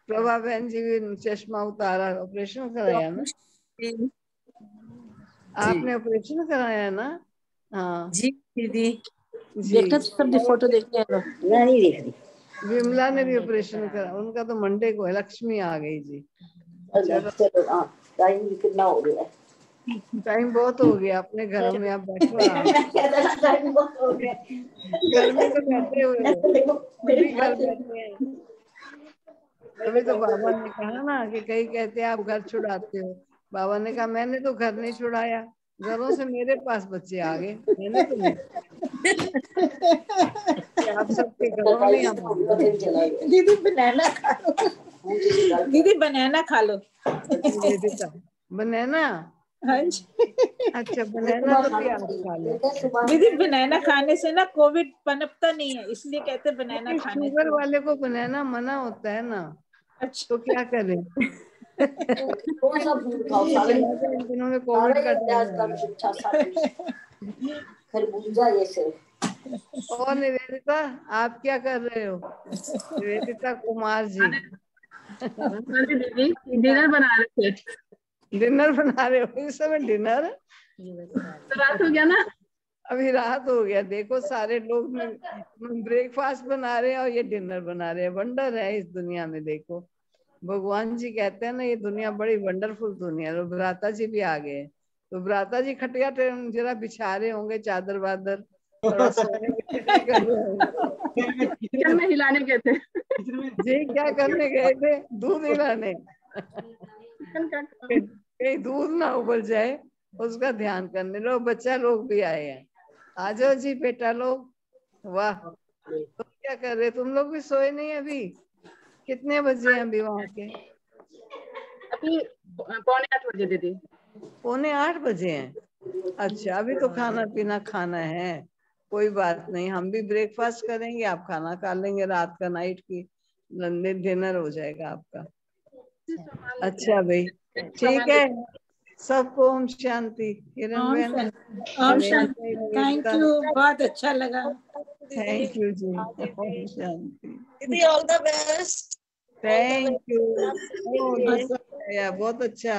प्रभा बहन जी भी चश्मा उतारा, ऑपरेशन कराया ना? आपने ऑपरेशन कराया ना? हाँ जी दीदी, जी। देखते सब फोटो देखते हैं। मैं नहीं देख रही। विमला ने भी ऑपरेशन करा, उनका तो मंडे को है। लक्ष्मी आ गई जी। चलो हाँ, टाइम कितना हो गया? टाइम बहुत हो गया, अपने घरों में आप बैठो। टाइम बहुत हो गया। घर में तो बैठे हुए हो, भी घर बैठे हैं। तभी तो बाबा ने कहा ना कि कई कहते हैं आप घर छुड़ाते हो। बाबा ने कहा मैंने तो घर नहीं छुड़ाया, घरों से मेरे पास बच्चे आ गए, मैंने तो नहीं। आप सबके घरों में हम आ गए। दीदी बनाना खा लो, दीदी बनाना खा लो। बनाना, हाँ जी। अच्छा बनाना तो भी आप खा लो। दीदी बनाना खाने से ना कोविड पनपता नहीं है, इसलिए कहते बनाना खाने शुगर वाले को बनाना मना होता है ना। अच्छा, तो क्या करें? कौन सा फूल खाओ? इन दिनों में कोविड का टाइम है। खरबूजा ये से। और निवेदिता आप क्या कर रहे हो? निवेदिता कुमार जी दीदी डिनर बना रहे थे। डिनर बना रहे हो? इस समय डिनर तो रात हो गया ना। अभी रात हो गया, देखो सारे लोग ब्रेकफास्ट बना रहे हैं और ये डिनर बना रहे हैं। वंडर है इस दुनिया में। देखो भगवान जी कहते हैं ना, ये दुनिया बड़ी वंडरफुल दुनिया है। भ्राता जी भी आ गए, तो भ्राता जी खटिया जरा बिछा रहे होंगे, चादर वादर थोड़ा सोने की तैयारी कर रहे होंगे। किचन में हिलाने गए थे। जी क्या करने गए थे? दूध हिलाने। कहीं दूध ना उबल जाए उसका ध्यान करने। लोग बच्चा लोग भी आए हैं, आ जाओ जी बेटा लोग। वाह, तो क्या कर रहे? तुम लोग भी सोए नहीं अभी? कितने बजे हैं अभी वहां के? अभी 7:45 बजे दीदी। 7:45 बजे हैं? अच्छा, अभी तो खाना पीना खाना है, कोई बात नहीं। हम भी ब्रेकफास्ट करेंगे, आप खाना खा लेंगे, रात का नाइट की डिनर हो जाएगा आपका। अच्छा भाई, ठीक है। सबको ओम शांति। किरण ओम बहन, शांति। ओम शांति। थैंक यू, बहुत अच्छा लगा। थैंक यू जी। ओम शांति। दीदी all the best. Thank you. बहुत अच्छा।